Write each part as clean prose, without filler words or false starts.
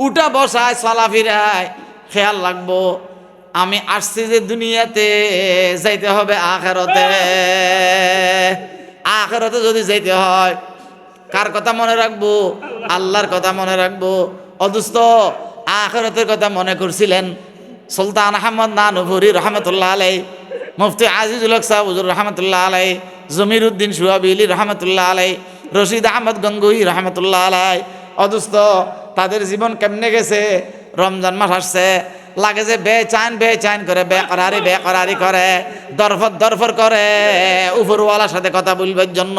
উঠা বসায় চলাফেরায় খেয়াল রাখবো আমি আসছি যে দুনিয়াতে যাইতে হবে আখিরাতে। আখিরাতে যদি যাইতে হয় কার কথা মনে রাখবো? আল্লাহর কথা মনে রাখবো। অদুস্ত আখিরাতের কথা মনে করছিলেন সুলতান আহমদ নানুপুরি রহমতুল্লাহ আলাই, মুফতি আজিজুল হক সাহেব হুজুর রহমতুল্লাহ আলাই, জমির উদ্দিন সুহাবিলি রহমতুল্লাহ আলাই, রশিদ আহমদ গঙ্গুই রহমতুল্লাহ আলাই। অদুস্ত তাদের জীবন কেমনে গেছে? রমজান মাস আসছে, লাগে যে বেচাইন করে বেকরারি করে, দরফর করে উপরওয়ালার সাথে কথা বলবার জন্য।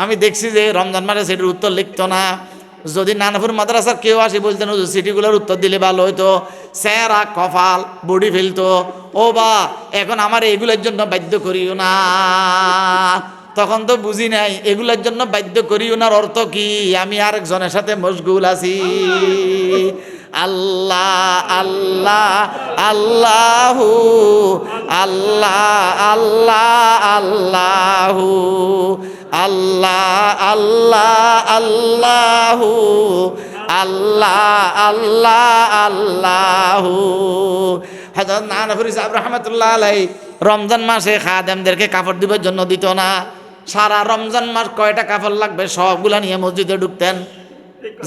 আমি দেখছি যে রমজান মাসে সেটির উত্তর লিখতো না। যদি নানাপুর মাদ্রাসার কেউ আসে বলতেন সিটিগুলোর উত্তর দিলে ভালো হইতো, চেহারা কপাল বডি ফেলতো। ও বা এখন আমার এগুলোর জন্য বাধ্য করিও না। তখন তো বুঝি নাই এগুলোর জন্য বাধ্য করিও না অর্থ কি, আমি আরেকজনের সাথে মশগুল আছি। আল্লাহ আল্লাহ আল্লাহু আল্লাহ আল্লাহ আল্লাহু আল্লাহ আল্লাহ আল্লাহু আল্লাহ আল্লাহ আল্লাহু। হযরত নানাপুরি সাহেব রাহমাতুল্লাহ আলাইহি রমজান মাসে খাদেমদেরকে কাপড় দিবার জন্য দিত না। সারা রমজান মাস কয়টা কাপড় লাগবে সবগুলা নিয়ে মসজিদে ঢুকতেন,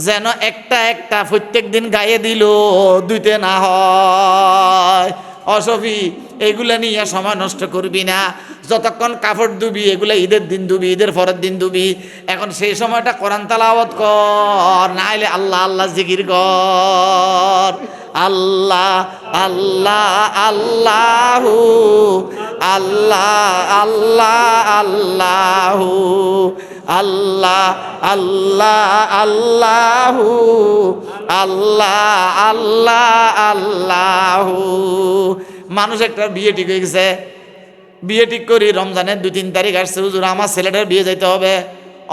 যেন একটা একটা প্রত্যেক দিন গায়ে দিল দুইতে না হয়। অসফি এগুলা নিয়ে সময় নষ্ট করবি না, যতক্ষণ কাপড় দুবি এগুলা ঈদের দিন দুবি, ঈদের পরের দিন দুবি। এখন সেই সময়টা কোরআন তেলাওয়াত কর, না হলে আল্লাহ আল্লাহ জিকির কর। আল্লাহ আল্লাহ আল্লাহু আল্লাহ আল্লাহ আল্লাহু আল্লাহ আল্লাহ আল্লাহু আল্লাহ আল্লাহ আল্লাহু। মানুষ একটা বিয়ে ঠিক হয়ে গেছে, বিয়ে ঠিক করি রমজানের 2-3 তারিখ আসছে, হুজুর আমার ছেলেটার বিয়ে যাইতে হবে।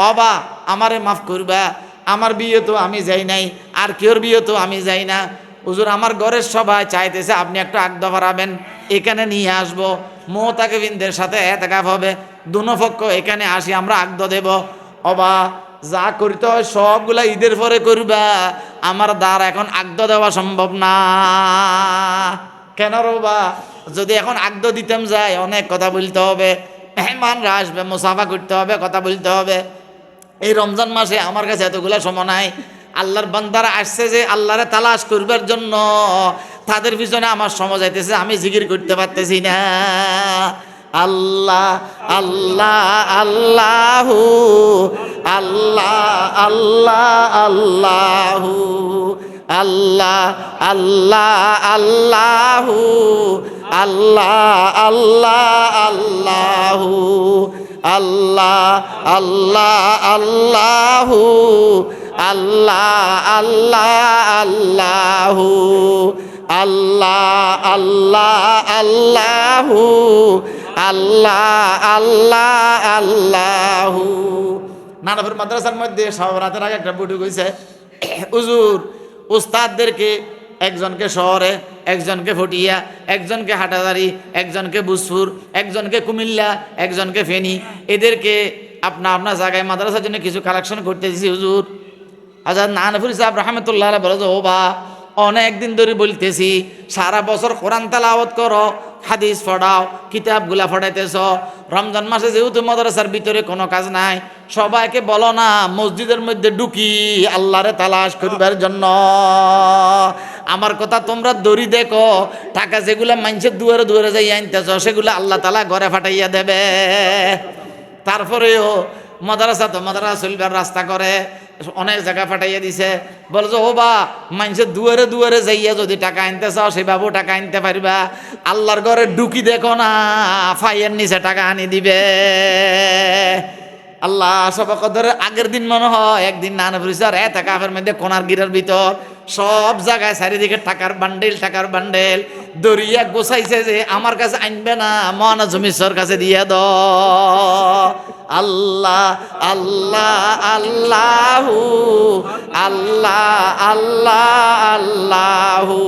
অবা আমারে মাফ করবা, আমার বিয়ে তো আমি যাই নাই, আর কেউর বিয়ে তো আমি যাই না। হুজুর আমার ঘরের সবাই চাইতেছে আপনি একটু আগদ করাবেন, এখানে নিয়ে আসবো, মুতাকিফিনদের সাথে এতেকাফ হবে, দুনো পক্ষ এখানে আসি আমরা আগদ দেব। অবা যা করিতে হয় সবগুলা ঈদের পরে করবা, আমার দ্বারা এখন আগদ দেওয়া সম্ভব না। কেন রবা? যদি এখন আগদ দিতাম যাই অনেক কথা বলতে হবে, মেহমানরা আসবে, মুসাফা করতে হবে, কথা বলতে হবে। এই রমজান মাসে আমার কাছে এতগুলা সময় নাই। আল্লাহর বান্দারা আসছে যে আল্লাহরে তালাশ করবার জন্য, তাদের পিছনে আমার সময় যাইতেছে, আমি জিকির করতে পারতেছি না। আল্লাহ আল্লাহ আল্লাহু আল্লাহ আল্লাহ আল্লাহু আল্লাহ আল্লাহ আল্লাহু আল্লাহ আল্লাহ আল্লাহু আল্লাহ আল্লাহ আল্লাহু আল্লাহ আল্লাহ আল্লাহু আল্লাহ আল্লাহ আল্লাহু আল্লাহ আল্লাহ আল্লাহু। নানাপুর মাদ্রাসার মধ্যে সব রাতের আগে একটা বৈঠক হয়েছে। হুজুর উস্তাদদেরকে একজনকে শহরে, একজনকে ফটিয়া, একজনকে হাটাদারি, একজনকে বুসপুর, একজনকে কুমিল্লা, একজনকে ফেনী, এদেরকে আপনার জায়গায় মাদ্রাসার জন্য কিছু কালেকশন করতে দিয়েছি হুজুর। হযরত নানাপুরি সাহেব রাহমাতুল্লাহ আলাইহি বলে, ও বা অনেকদিন ধরে বলতেছি সারা বছর কোরআন তেলাওয়াত করো, হাদিস পড়াও, কিতাবগুলা পড়াইতেছ, রমজান মাসে যেহেতু মাদ্রাসার ভিতরে কোনো কাজ নাই, সবাইকে বলো না মসজিদের মধ্যে ঢুকি আল্লাহরে তালাশ করবার জন্য। আমার কথা তোমরা দড়ি দেখো, টাকা যেগুলা মানুষের দুয়ারে দুয়ারে যাই আনতেছ সেগুলো আল্লাহ তাআলা ঘরে ফাটাইয়া দেবে। তারপরেও মাদ্রাসা তো মাদ্রাসা চলবার রাস্তা করে, অনেক জায়গা ফাটাইয়া দিছে। বলছো ও বা মানুষের দুয়ারে দুয়ারে যাইয়া যদি টাকা আনতে চাও সেভাবেও টাকা আনতে পারবা, আল্লাহর ঘরে ঢুকি দেখো না ফাইয়ের নিচে টাকা আনি দিবে। আল্লাহ সবকদরে আগের দিন মনে হয় একদিন নানাপুরি স্যার এতেকাফের মধ্যে কোনার গিরার ভিতর সব জায়গায় চারিদিকে টাকার বান্ডেল দরিয়া গোছাইছে যে আমার কাছে আনবে না, মহানা জমিশ্বর কাছে দিয়ে দাও। আল্লাহ আল্লাহ আল্লাহু আল্লাহ আল্লাহ আল্লাহু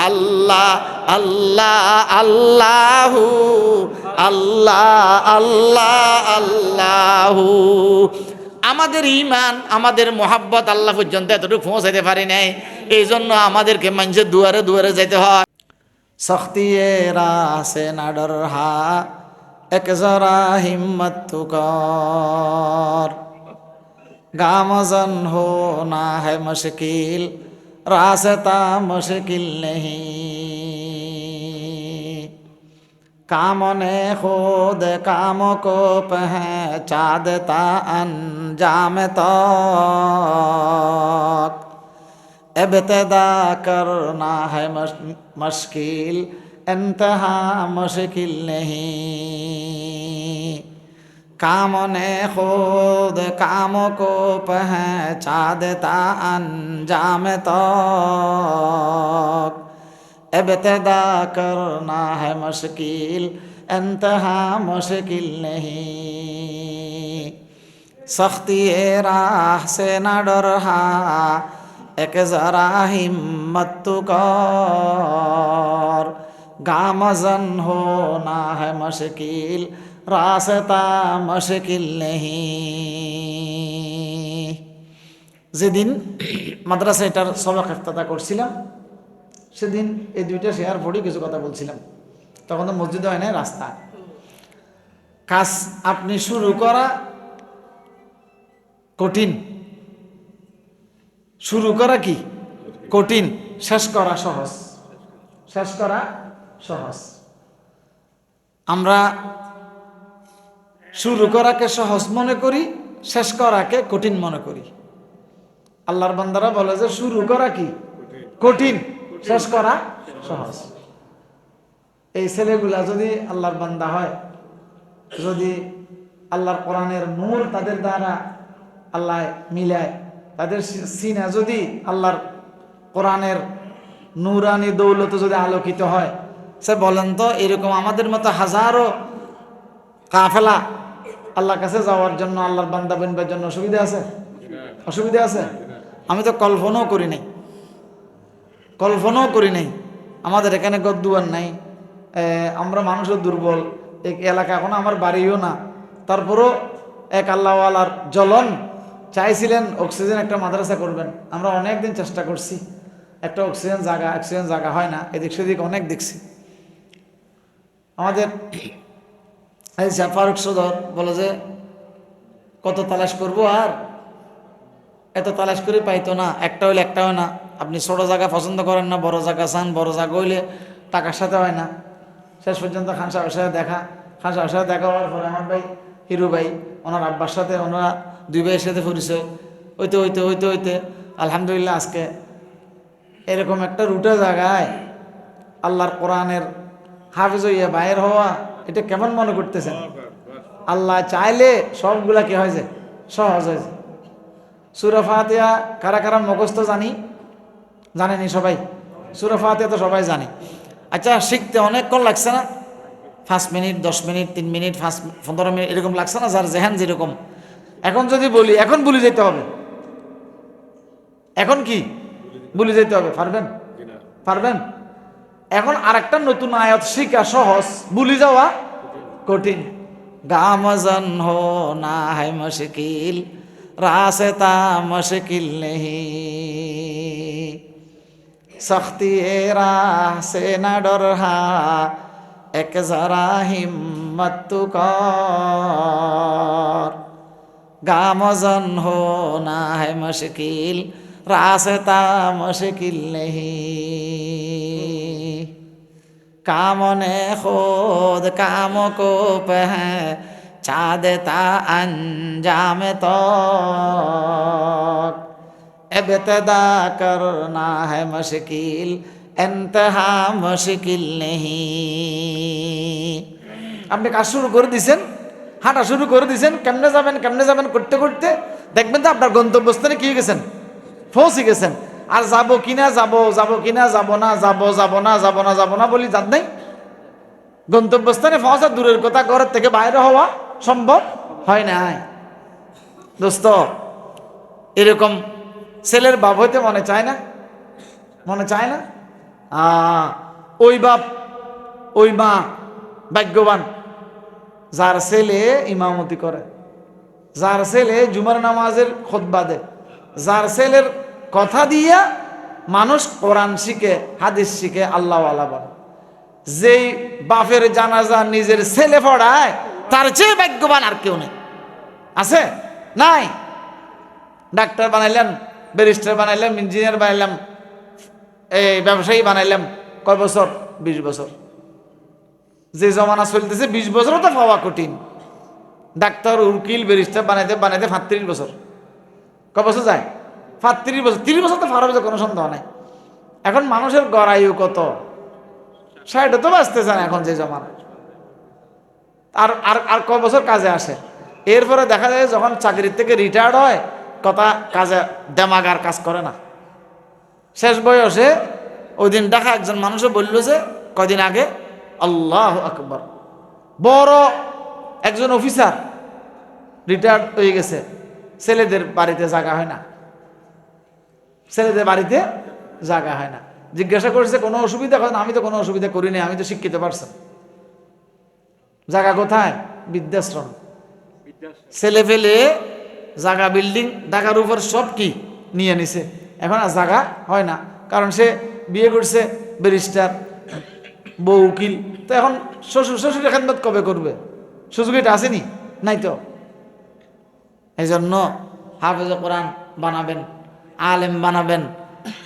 আল্লাহ আল্লাহ আল্লাহু আল্লাহ আল্লাহ আল্লাহু আমাদের ঈমান আমাদের মোহাব্বত আল্লাহ পর্যন্ত এতটুকু পৌঁছাইতে পারি নাই, এই জন্য আমাদেরকে মানুষের দুয়ারে দুয়ারে যেতে হয়। सख्ती राह से न डर हा एक जरा हिम्मत तू कर गामजन होना है मुश्किल रास्ता मुश्किल नहीं काम ने खुद काम को पहचा देता अंजाम तक इब्तिदा करना है मुश्किल इंतहा मुश्किल नहीं काम ने खुद काम को पहचा देता अंजाम तक इब्तिदा करना है मुश्किल इंतहा मुश्किल नहीं सख्ती राह से न डर हा एक जरा हिम्मत तू कर गामजन होना है मुश्किल रास्ता मुश्किल नहीं। যেদিন মাদ্রাসা এটার সবক ইফতিতা করছিলাম সেদিন এই দুইটা শেয়ার পড়ি কিছু কথা বলছিলাম, তখন তো মসজিদ হয় না, রাস্তা। কাজ আপনি শুরু করা কঠিন, শুরু করা কি কঠিন, শেষ করা সহজ, শেষ করা সহজ। আমরা শুরু করাকে সহজ মনে করি, শেষ করাকে কঠিন মনে করি। আল্লাহর বান্দারা বলে যে শুরু করা কি কঠিন, শেষ করা সহজ। এই ছেলেগুলা যদি আল্লাহর বান্দা হয়, যদি আল্লাহর কোরআনের নূর তাদের দ্বারা আল্লাহ মিলায়, তাদের সিনা যদি আল্লাহর কোরআনের নূরানি দৌলতে যদি আলোকিত হয়, সে বলেন তো এরকম আমাদের মতো হাজারো কাফেলা আল্লাহর কাছে যাওয়ার জন্য, আল্লাহর বান্দা বানবার জন্য অসুবিধা আছে? অসুবিধা আছে? আমি তো কল্পনাও করি নাই, কল্পনাও করি নাই। আমাদের এখানে গদ্দুয়ার নাই, আমরা মানুষের দুর্বল, এই এলাকা এখন আমার বাড়িও না, তারপরও এক আল্লাহওয়ালার জ্বলন চাইছিলেন অক্সিজেন একটা মাদ্রাসা করবেন। আমরা অনেক দিন চেষ্টা করছি, একটা অক্সিজেন জায়গা হয় না, এদিক সেদিক অনেক দেখছি। আমাদের এই ফারুক সদর বলে যে কত তালাশ করবো, আর এত তালাশ করে পাইতো না, একটা হইলে একটা হয় না। আপনি ছোট জায়গা পছন্দ করেন না, বড় জায়গা চান, বড় জায়গা হইলে টাকার সাথে হয় না। শেষ পর্যন্ত খান সাহেবের সাথে দেখা, খান সাহেবের সাথে দেখা হওয়ার পরে আমার ভাই হিরু ভাই, ওনার আব্বার সাথে, ওনারা দুই ভাইয়ের সাথে পরিচয় হইতে হইতে হইতে হইতে আলহামদুলিল্লাহ আজকে এরকম একটা রুটে জায়গায় আল্লাহর কোরআনের হাফেজ হইয়া বাইর হওয়া, এটা কেমন মনে করতেছেন? আল্লাহ চাইলে সবগুলা কি হয়েছে, সহজ হয়েছে। সূরা ফাতিহা কারা কারা মুখস্থ জানেনি সবাই? সূরা ফাতিহা তো সবাই জানি। আচ্ছা, শিখতে অনেকক্ষণ লাগছে না? 5 মিনিট, 10 মিনিট, 3 মিনিট, 15 মিনিট এরকম লাগছে না? যার যেহান যেরকম। এখন যদি বলি, এখন ভুলে যেতে হবে, এখন কি ভুলে যেতে হবে? পারবেন? পারবেন? এখন আরেকটা নতুন আয়াত শিখা সহজ, ভুলে যাওয়া কঠিন। গামজন হো না है मुश्किल रास्ता मुश्किल नहीं सख्ती राह से न डर हा एक जरा हिम्मत तू कर गामजन हो ना है मुश्किल रास्ता मुश्किल नहीं काम ने खुद काम को पहचा देता अंजाम तक इब्तिदा करना है मुश्किल इंतहा मुश्किल नहीं। আপনি কাজ শুরু করে দিয়েছেন, হাঁটা শুরু করে দিয়েছেন, কেমনে যাবেন করতে করতে দেখবেন তো আপনার গন্তব্যস্থানে কি গেছেন, পৌঁছে গেছেন। আর যাব কিনা যাব না বলি যাদ নাই। গন্তব্যস্থানে পৌঁছা দূরের কথা, ঘরের থেকে বাইরে হওয়া সম্ভব হয় নাই। দোস্ত, এরকম ছেলের বাপ হইতে মনে চায় না? মনে চায় না? ওই বাপ ওই মা ভাগ্যবান যার ছেলে ইমামতি করে, যার ছেলে জুমার নামাজের খুতবা দেয়, যার ছেলের কথা দিয়া মানুষ কোরআন শিখে, হাদিস শিখে, আল্লাহওয়ালা বনে, যেই বাপের জানাজা নিজের ছেলে পড়ায়, তার চেয়ে ভাগ্যবান আর কেউ নেই। আছে? নাই। ডাক্তার বানাইলাম, ব্যারিস্টার বানাইলাম, ইঞ্জিনিয়ার বানাইলাম, এই ব্যবসায়ী বানাইলাম, কয় বছর? 20 বছর। যে জমানা চলতেছে 20 বছরও তো পাওয়া কঠিন। ডাক্তার, উকিল, ব্যারিস্টার বানাইতে বানাইতে 35 বছর। কয় বছর যায়? 35 বছর। 30 বছর তো পারবে, কোনো সন্দেহ নাই। এখন মানুষের গড়ায়ু কত? 60 তো বাঁচতেছে না এখন যে জমানা। আর আর আর কয় বছর কাজে আসে? এরপরে দেখা যায় যখন চাকরির থেকে রিটায়ার্ড হয়, কথা কাজে দেমাগ আর কাজ করে না। শেষ বয়সে ওই দিন দেখা একজন মানুষও বলল যে কদিন আগে, আল্লাহু আকবার, বড় একজন অফিসার রিটায়ার্ড হয়ে গেছে, ছেলেদের বাড়িতে জায়গা হয় না, ছেলেদের বাড়িতে জায়গা হয় না। জিজ্ঞাসা করছে কোনো অসুবিধা? করেন আমি তো কোনো অসুবিধা করিনি, আমি তো শিক্ষিত পারছেন। জায়গা কোথায়? বৃদ্ধাশ্রম। ছেলে ফেলে জায়গা, বিল্ডিং, ঢাকার উপর সব কি নিয়ে নিছে, এখন আর জায়গা হয় না। কারণ সে বিয়ে করছে ব্যারিস্টার, বউ উকিল, তো এখন শ্বশুরের খেদমত কবে করবে? সুযোগ এটা আসেনি, নাই তো। এই জন্য হাফেজে কোরআন বানাবেন, আলেম বানাবেন।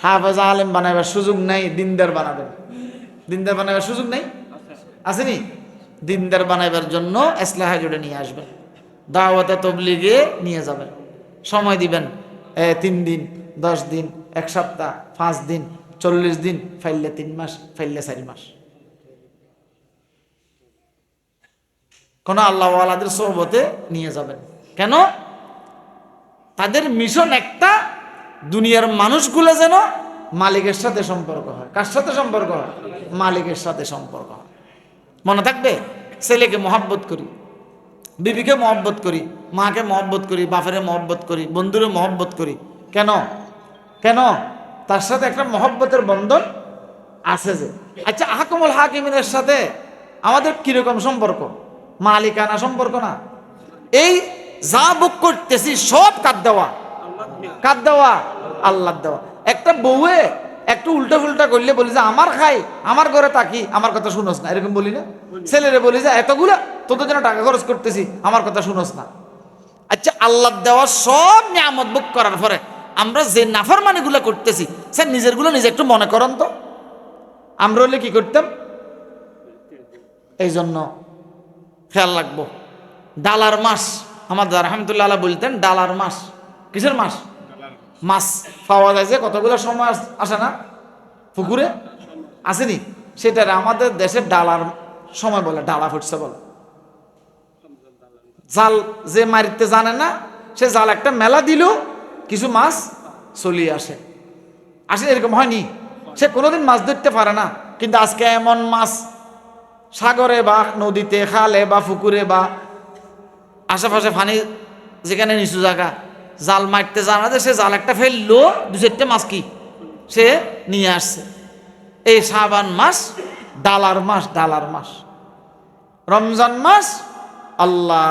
হাফেজ আলেম বানাবার সুযোগ নাই, দিনদার বানাবেন। দিনদার বানাবার সুযোগ নাই, আসেনি? দিনদার বানাবার জন্য ইসলাহে জুড়ে নিয়ে আসবেন, দাওয়াতে তবলিগে নিয়ে যাবেন, সময় দিবেন 3 দিন, 10 দিন, 1 সপ্তাহ, 5 দিন, 40 দিন, ফাইলে 3 মাস, ফাইলে 4 মাস। কোন আল্লাহওয়ালাদের সোহবতে নিয়ে যাবেন। কেন? তাদের মিশন একটা, দুনিয়ার মানুষগুলো যেন মালিকের সাথে সম্পর্ক হয়। কার সাথে সম্পর্ক হয়? মালিকের সাথে সম্পর্ক হয়। মনে থাকবে? ছেলেকে মহব্বত করি, বিবিকে মহব্বত করি, মাকে মহব্বত করি, বাপেরে মহব্বত করি, বন্ধুরে মহব্বত করি। কেন? কেন? তার সাথে একটা মহব্বতের বন্ধন আছে যে। আচ্ছা, আহকামুল হাকিমিনের সাথে আমাদের কিরকম সম্পর্ক? মালিকানা সম্পর্ক না? এই যা বুক করতেছি সব কার দেওয়া? কার দেওয়া? আল্লাহ দেওয়া। একটা বউয়ে একটু উল্টা ফুল্টা করলে বলি যে আমার খাই, আমার ঘরে তাকি, আমার কথা শুনোস না, এরকম বলি না? ছেলেরে বলি যে এতগুলো তোদের জন্য টাকা খরচ করতেছি, আমার কথা শুনোস না। আচ্ছা, আল্লাহ দেওয়া সব নিয়ামত ভোগ করার পরে আমরা যে নাফরমানিগুলো করতেছি, স্যার নিজের গুলো নিজে একটু মনে করেন তো। আমরা হলে কি করতাম? এই জন্য খেয়াল রাখবো। ডালার মাস, আমাদের রহমতুল্লাহ বলতেন ডালার মাস। কিসের মাস? মাছ পাওয়া যায় যে কতগুলো সময় আসে না পুকুরে, আসেনি? সেটার আমাদের দেশে ডালার সময় বলে, ডালা ফুটছে বলে। জাল যে মারিতে জানে না, সে জাল একটা মেলা দিল, কিছু মাছ চলিয়ে আসে। এরকম হয়নি? সে কোনোদিন মাছ ধরতে পারে না, কিন্তু আজকে এমন মাছ সাগরে বা নদীতে, খালে বা পুকুরে বা আশেপাশে পানি যেখানে নিচু জায়গা, জাল মারতে জানা যায়, সে জাল একটা ফেললো, 2-4টে মাছ কি সে নিয়ে আসছে। এই শাবান মাস ডালার মাস, ডালার মাস। রমজান মাস আল্লাহ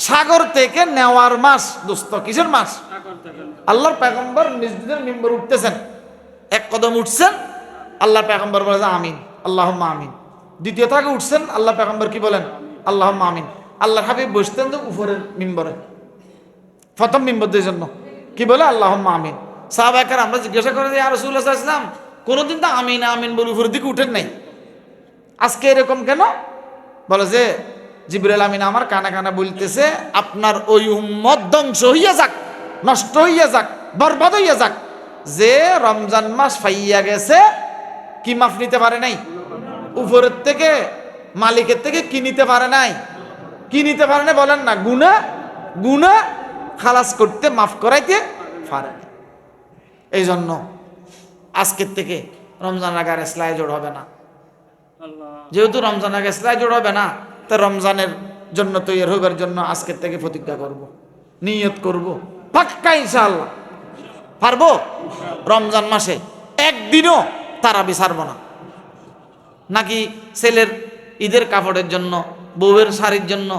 সাগর থেকে নেওয়ার মাস। দোস্ত, কিসের মাস? আল্লাহর পয়গম্বর মসজিদের মিম্বরে উঠতেছেন, এক কদম উঠছেন, আল্লাহর পয়গম্বর বলে আমিন, আল্লাহুম্মা আমিন। দ্বিতীয় থাকে উঠছেন, আল্লাহ পয়গম্বর কি বলেন? আল্লাহুম্মা আমিন। আল্লাহর হাবিব বসতেন তো উপরের মিম্বরে, প্রথম মিম্বরদের জন্য কি বলে? আল্লাহুম্মা আমিন। সাহাবায়ে আমরা জিজ্ঞাসা করে ইয়া রাসূলুল্লাহ সাল্লাল্লাহু আলাইহি ওয়াসাল্লাম, কোনোদিন তো আমিন আমিন বলে উপরের দিকে উঠেন নাই, আজকে এরকম কেন? বলে যে জিবরাইল আমিন আমার কানে কানে বলতেছে আপনার ওই উম্মত ধ্বংস হইয়া যাক, নষ্ট হইয়া যাক, বরবাদ হইয়া যাক, যে রমজান মাস পাইয়া গেছে কি মাফ নিতে পারে নাই? উপরের থেকে, মালিকের থেকে কি নিতে পারে নাই? কি নিতে পারে না বলেন না? গুনাহ, গুনাহ খালাস করতে, মাফ করাইতে পারে। এই জন্য আজকের থেকে রমজান আগে আর ইসলাহে জোড় হবে না। যেহেতু রমজান আগে ইসলাহে জোড় হবে না, তো রমজানের জন্য তৈরি হবার জন্য আজকের থেকে প্রতিজ্ঞা করব, নিয়ত করব, পাক্কা ইনশাআল্লাহ পারবো। রমজান মাসে একদিনও তারাবি ছাড়বো না। নাকি ছেলের ঈদের কাপড়ের জন্য, বউয়ের শাড়ির জন্য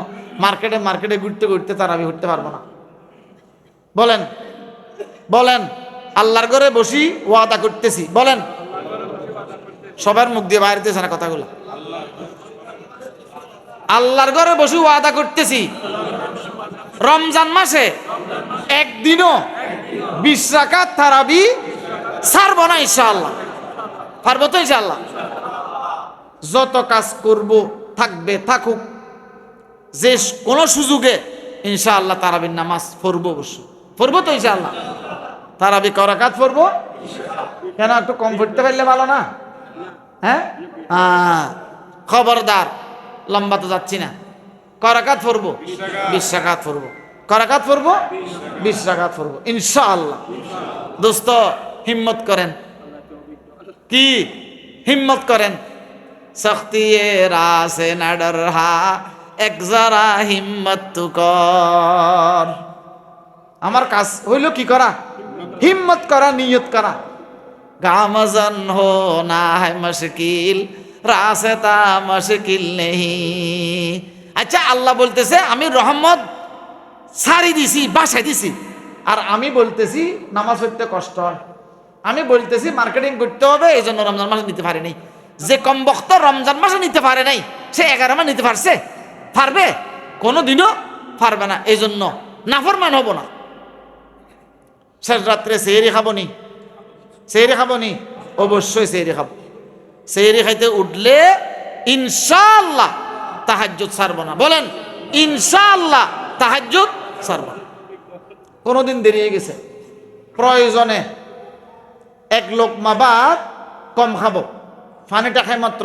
মার্কেটে মার্কেটে ঘুরতে ঘুরতে তারাবি উঠতে পারবো না। বলেন বলেন, আল্লাহর ঘরে বসি ওয়াদা করতেছি, বলেন। সবার মুখ দিয়ে বাইরেতেছে না কথাগুলো। আল্লাহর ঘরে বসে ওয়াদা করতেছি, রমজান মাসে একদিনও 20 রাকাত তারাবি ছাড়বো না ইনশাআল্লাহ। পারবো তো ইনশাআল্লাহ? যত কাজ করব থাকবে থাকুক, যে কোনো সুযোগে ইনশাআল্লাহ তারাবির নামাজ পড়বো, অবশ্য পড়বো তো ইনশাআল্লাহ। তারাবি করাকাত পড়বো, কেন একটু কম পড়তে পারলে ভালো না? হ্যাঁ, খবরদার, লম্বা তো যাচ্ছি না। করাকাত পড়বো, 20 রাকাত পড়বো, করাকাত পড়বো, 20 রাকাত পড়বো ইনশাআল্লাহ। দোস্ত হিম্মত করেন, কি হিম্মত করেন। সখতি রাসে না ডর হা, এক যারা হিম্মত তু কর। আমার কাজ হইল কি করা? হিম্মত করা, নিয়ত করা। গামজন হো না है মুশকিল, রাস্তা মুশকিল নেহি। আচ্ছা, আল্লাহ বলতেছে আমি রহমত ছাড়ি দিছি, বাসায় দিছি, আর আমি বলতেছি নামাজ পড়তে কষ্ট হয়, আমি বলতেছি মার্কেটিং করতে হবে, এই জন্য রমজান মাসে নিতে পারি নাই। যে কম বক্ত রমজান মাসে নিতে পারে নাই, সে 11 মাস নিতে পারছে? পারবে? কোনোদিনও পারবে না। এই জন্য নাফরমান হব না। শেষ রাত্রে সেহরি খাবো নি? সেহরি খাবো নি? অবশ্যই সেহরি খাবো। সেহরি খাইতে উঠলে ইনশাআল্লাহ তাহাজ্জুদ ছাড়বো না। বলেন ইনশাআল্লাহ তাহাজ্জুদ ছাড়বো না। কোনোদিন দেরি হয়ে গেছে, প্রয়োজনে 1 লোকমা ভাত কম খাবো, পানিটা খাই মাত্র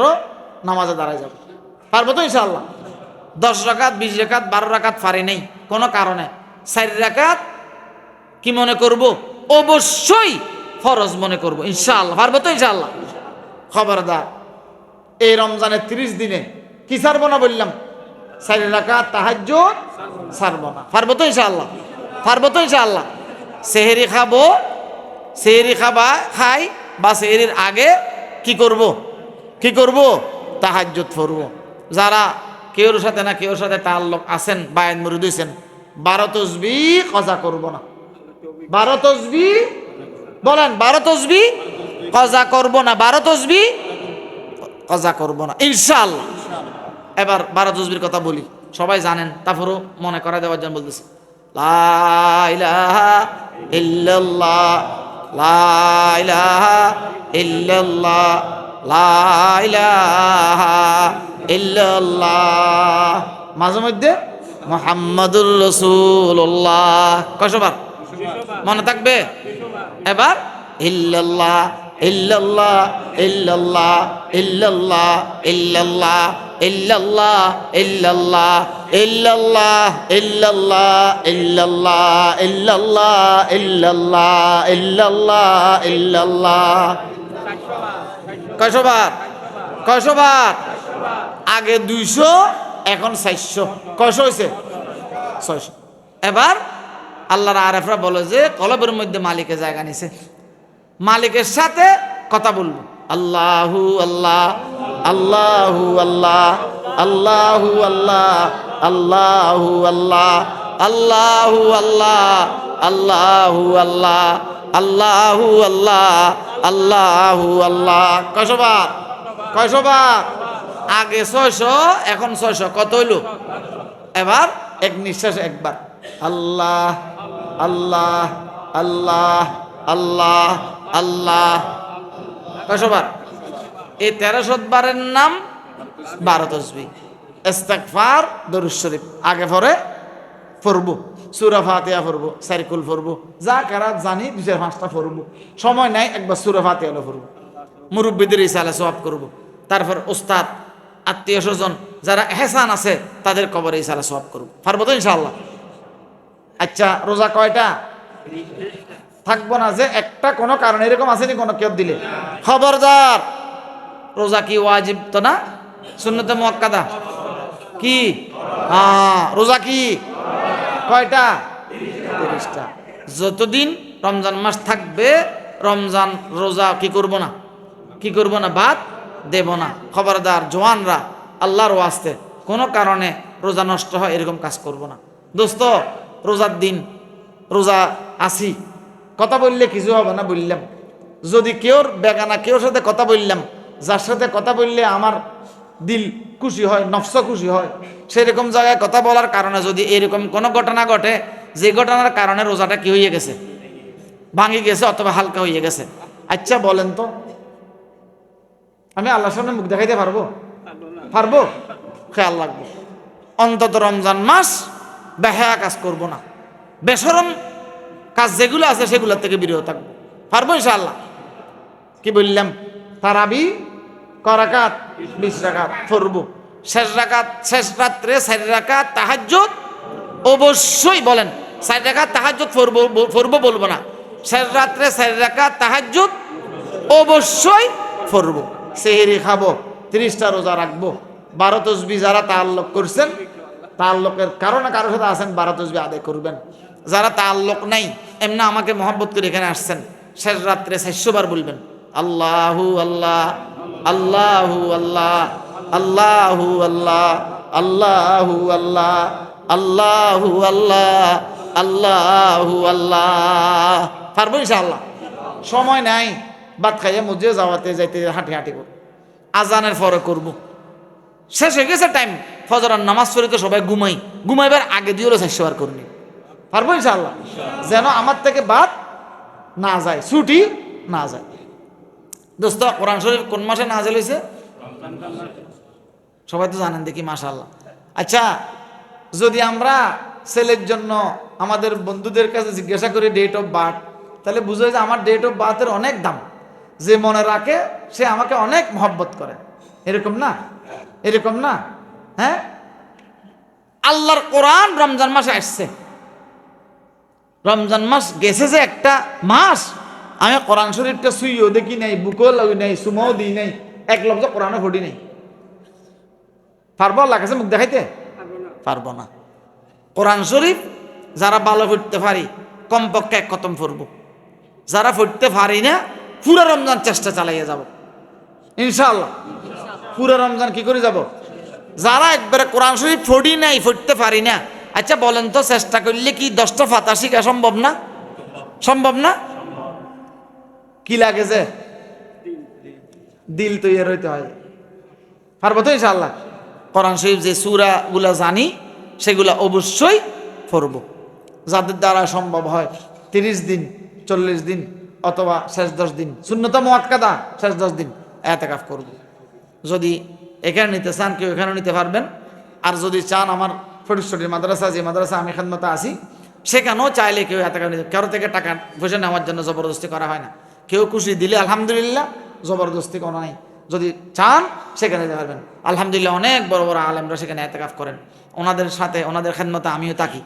নামাজে দাঁড়ায় যাবো। পারবো তো ইনশাআল্লাহ? 10 রাকাত, 20 রাকাত, 12 রাকাত পারি নেই কোনো কারণে, 4 রাকাত কি মনে করব? অবশ্যই ফরজ মনে করব ইনশাআল্লাহ। পারবো তো ইনশাআল্লাহ? খবরদার, এই রমজানের 30 দিনে কি ছাড়বো না বললাম? 4 রাকাত তাহাজ্জুদ ছাড়বো না। পারবো তো ইনশাআল্লাহ? পারবো তো ইনশাআল্লাহ? সেহরি খাবো, সেহরি খাই বা সেহরির আগে কি করব? কি করব? তাহাজ্জুদ পড়ব। যারা কেউর সাথে না কেউর সাথে তাআল্লুক আছেন, বায়াত মুরিদ হইছেন, 12 তাসবিহ কজা করব না। 12 তাসবিহ, বলেন 12 তাসবিহ কজা করব না। 12 তাসবিহ কজা করব না ইনশাআল্লাহ। এবার 12 তাসবিহর কথা বলি, সবাই জানেন, তারপরও মনে করা দেওয়ার জন্য বলতেছি। লা ইলাহা ইল্লাল্লাহ, লা ইলাহা ইল্লাল্লাহ, লা ইলাহা ইল্লাল্লাহ। মাঝে মধ্যে মুহাম্মাদুর রাসূলুল্লাহ কয়শবার মনে থাকবে? এবার ইল্লাল্লাহ ইল্লাল্লাহ ইল্লাল্লাহ ইল্লাল্লাহ ইল্লাল্লাহ ইল্লাল্লাহ ইল্লাল্লাহ ইল্লাল্লাহ ইল্লাল্লাহ ইল্লাল্লাহ ইল্লাল্লাহ ইল্লাল্লাহ ইল্লাল্লাহ। কয়শবার? কয়শবার? আগে 200, এখন 400। কয়শো হয়েছে? 600। এবার আল্লাহর আরেফরা বলে যে কলবের মধ্যে মালিকের জায়গা নিছে, মালিকের সাথে কথা বলবো। আল্লাহু আল্লাহ, আল্লাহু আল্লাহ, আল্লাহু আল্লাহ, আল্লাহু আল্লাহ, আল্লাহু আল্লাহ, আল্লাহু আল্লাহ, আল্লাহু আল্লাহ, আল্লাহু আল্লাহ। কয়শবার? কয়শবার? আগে 600, এখন 600। কত হইল? এবার এক নিঃশ্বাস একবার আল্লাহ আল্লাহ আল্লাহ আল্লাহ আল্লাহ। কয়শবার? এই 1300 বারের নাম 12 তাসবিহ। ইস্তিগফার, দরুদ শরীফ আগে পরে পড়ব, সূরা ফাতিহা পড়ব, সারকুল পড়ব, যা কেরাত জানি 2-5টা পড়ব। সময় নাই, একবার সূরা ফাতিহা পড়ব, মুরব্বিদের ইসালে সওয়াব করব। তারপর ওস্তাদ, আত্মীয় স্বজন যারা এহসান আছে তাদের কবরে ইসালে সওয়াব করব। পারবো তো ইনশাআল্লাহ? আচ্ছা, রোজা কয়টা? থাকবো না যে একটা কোনো কারণে এরকম আসেনি কোনো কেউ দিলে? খবরদার, রোজা কি ওয়াজিব তো না, সুন্নতে মুআক্কাদা কি? রোজা কি কয়টা? 30টা। যতদিন রমজান মাস থাকবে রমজান রোজা কি করব না, কি করব না, বাদ দেব না। খবরদার জওয়ানরা, আল্লাহর ওয়াস্তে কোনো কারণে রোজা নষ্ট হয় এরকম কাজ করব না। দোস্ত, রোজার দিন রোজা আসি, কথা বললে কিছু হবে না বললাম। যদি কেউর বেগানা কেউর সাথে কথা বললাম, যার সাথে কথা বললে আমার দিল খুশি হয়, নফস খুশি হয়, সেরকম জায়গায় কথা বলার কারণে যদি এরকম কোনো ঘটনা ঘটে, যে ঘটনার কারণে রোজাটা কি হয়ে গেছে, ভাঙি গেছে অথবা হালকা হয়ে গেছে, আচ্ছা বলেন তো আমি আল্লাহর সামনে মুখ দেখাইতে পারবো? পারবো? খেয়াল রাখবো অন্তত রমজান মাস বেহায়া কাজ করব না, বেশরম কাজ যেগুলো আছে সেগুলোর থেকে বিরত থাকবো। পারবো ইনশাআল্লাহ? কি বললাম? তারাবি করাকাত 20 রাকাত পড়বো, শেষ রাকাত শেষ রাত্রে 4 রাকাত তাহাজ্জুদ অবশ্যই, বলেন 4 রাকাত তাহাজ্জুদ পড়বো বলবো না, শেষ রাত্রে 4 রাকাত তাহাজ্জুদ অবশ্যই পড়বো। সেহরি খাবো, 30টা রোজা রাখবো, 12 তসবিহ যারা তাআল্লুক করছেন, তাআল্লুকের কারণে কারোর সাথে আছেন 12 তসবিহ আদায় করবেন। যারা তাআল্লুক নাই, এমনি আমাকে মহব্বত করে এখানে আসছেন, শেষ রাত্রে 400 বার বলবেন আল্লাহু আল্লাহ আল্লাহু আল্লাহ আল্লাহু আল্লাহ আল্লাহু আল্লাহ আল্লাহু আল্লাহ আল্লাহু আল্লাহ। পারবো ইনশাআল্লাহ? সময় নাই, ভাত খাইয়ে মসজিদে যাওয়াতে যাইতে হাঁটি হাঁটি করবো, আজানের পরে করবো, শেষ হয়ে গেছে টাইম, ফজরের নামাজ পড়ে তো সবাই ঘুমাইবার আগে দিয়ে হলো 400 বার করনি। পারবো ইনশাআল্লাহ? যেন আমার থেকে বাদ না যায়, ছুটি না যায়। দোস্ত, কোরআন শরীফ কোন মাসে নাযিল হয়েছে সবাই তো জানেন দেখি, মাশাআল্লাহ। আচ্ছা, যদি আমরা ছেলের জন্য আমাদের বন্ধুদের কাছে জিজ্ঞাসা করি ডেট অফ বার্থ, তাহলে বুঝে যে আমার ডেট অফ বার্থের অনেক দাম, যে মনে রাখে সে আমাকে অনেক মহব্বত করে, এরকম না? এরকম না? হ্যাঁ, আল্লাহর কোরআন রমজান মাসে আসছে, রমজান মাস গেছে যে একটা মাস, আমি কোরআন শরীফটা সুইও দেখি নাই, বুকও লাগি নাই, সুমাও দিই নাই, এক লফজ কোরআনও পড়ি নাই। পারবো আল্লাহ কাছে মুখ দেখাইতে? পারবো না। কোরআন শরীফ যারা ভালো পড়তে পারি কমপক্ষে 1 খতম পড়ব, যারা পড়তে পারি না পুরো রমজান চেষ্টা চালাইয়ে যাব ইনশাআল্লাহ। পুরো রমজান কি করে যাব? যারা একবারে কোরআন শরীফ পড়ি নাই, পড়তে পারি না, আচ্ছা বলেন তো চেষ্টা করলে কি 10টা ফাতা শিখা সম্ভব না? সম্ভব না? কি লাগে যে দিল তৈরি হইতে হয়। পারবো তো ইনশাআল্লাহ? কোরআন শরীফ যে সূরা গুলা জানি সেগুলা অবশ্যই পড়ব। যাদের দ্বারা সম্ভব হয় 30 দিন, 40 দিন অথবা শেষ 10 দিন, সুন্নত মুআক্কাদা শেষ 10 দিন ইতিকাফ করব। যদি এখানে নিতে চান কেউ এখানে নিতে পারবেন, আর যদি চান আমার ফটিকছড়ির মাদ্রাসা, যে মাদ্রাসা আমি খেদমতে আছি, সেখানেও চাইলে কেউ ইতিকাফ নিতে, কারো থেকে টাকা পয়সা নেওয়ার জন্য জবরদস্তি করা হয় না। কেউ খুশি দিলে আলহামদুলিল্লাহ, জবরদস্তি কোনো নাই। যদি চান সেখানে যেতে পারবেন। আলহামদুলিল্লাহ অনেক বড় বড় আলেমরা সেখানে ইতিকাফ করেন, ওনাদের সাথে ওনাদের খেদমতে আমিও থাকি।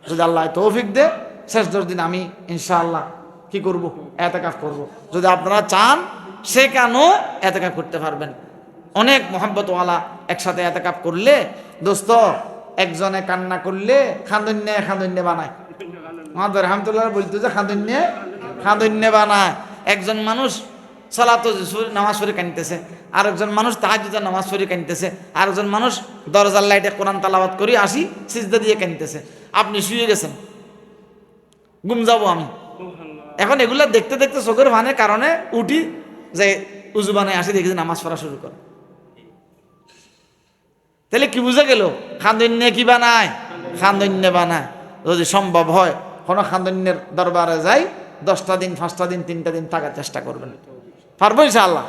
যদি আল্লাহ তৌফিক দে শেষ 10 দিন আমি ইনশাআল্লাহ কি করব? ইতিকাফ করব। যদি আপনারা চান সেখানেও ইতিকাফ করতে পারবেন। অনেক মোহাব্বতওয়ালা একসাথে ইতিকাফ করলে দোস্ত, একজনে কান্না করলে খান্দন্যে বানায়। আমাদের রহমতুল্লাহ বলতো যে খান্দন্যে বানায়। একজন মানুষ সালাত নামাজ পড়ে কাঁদতেছে, আরেকজন মানুষ তাহাজ্জুদের নামাজ পড়ে কাঁদতেছে, আরেকজন মানুষ দরজার লাইটে কোরআন তালাওয়াত করে আসি সিজদা দিয়ে কাঁদতেছে। আপনি শুয়ে গেছেন, ঘুম যাবো আমি। এখন এগুলা দেখতে দেখতে চোখের ভানের কারণে উঠি, যে উজু বানায় আসি, দেখেছি নামাজ পড়া শুরু করে। তাহলে কি বুঝা গেল? খান্দন্যে কি বানায়? খান্দন্যে বানায়। যদি সম্ভব হয় কোনো খান্দন্যের দরবারে যাই, 10টা দিন, 5টা দিন, 3টা দিন থাকার চেষ্টা করবেন। পারবো ইনশাআল্লাহ?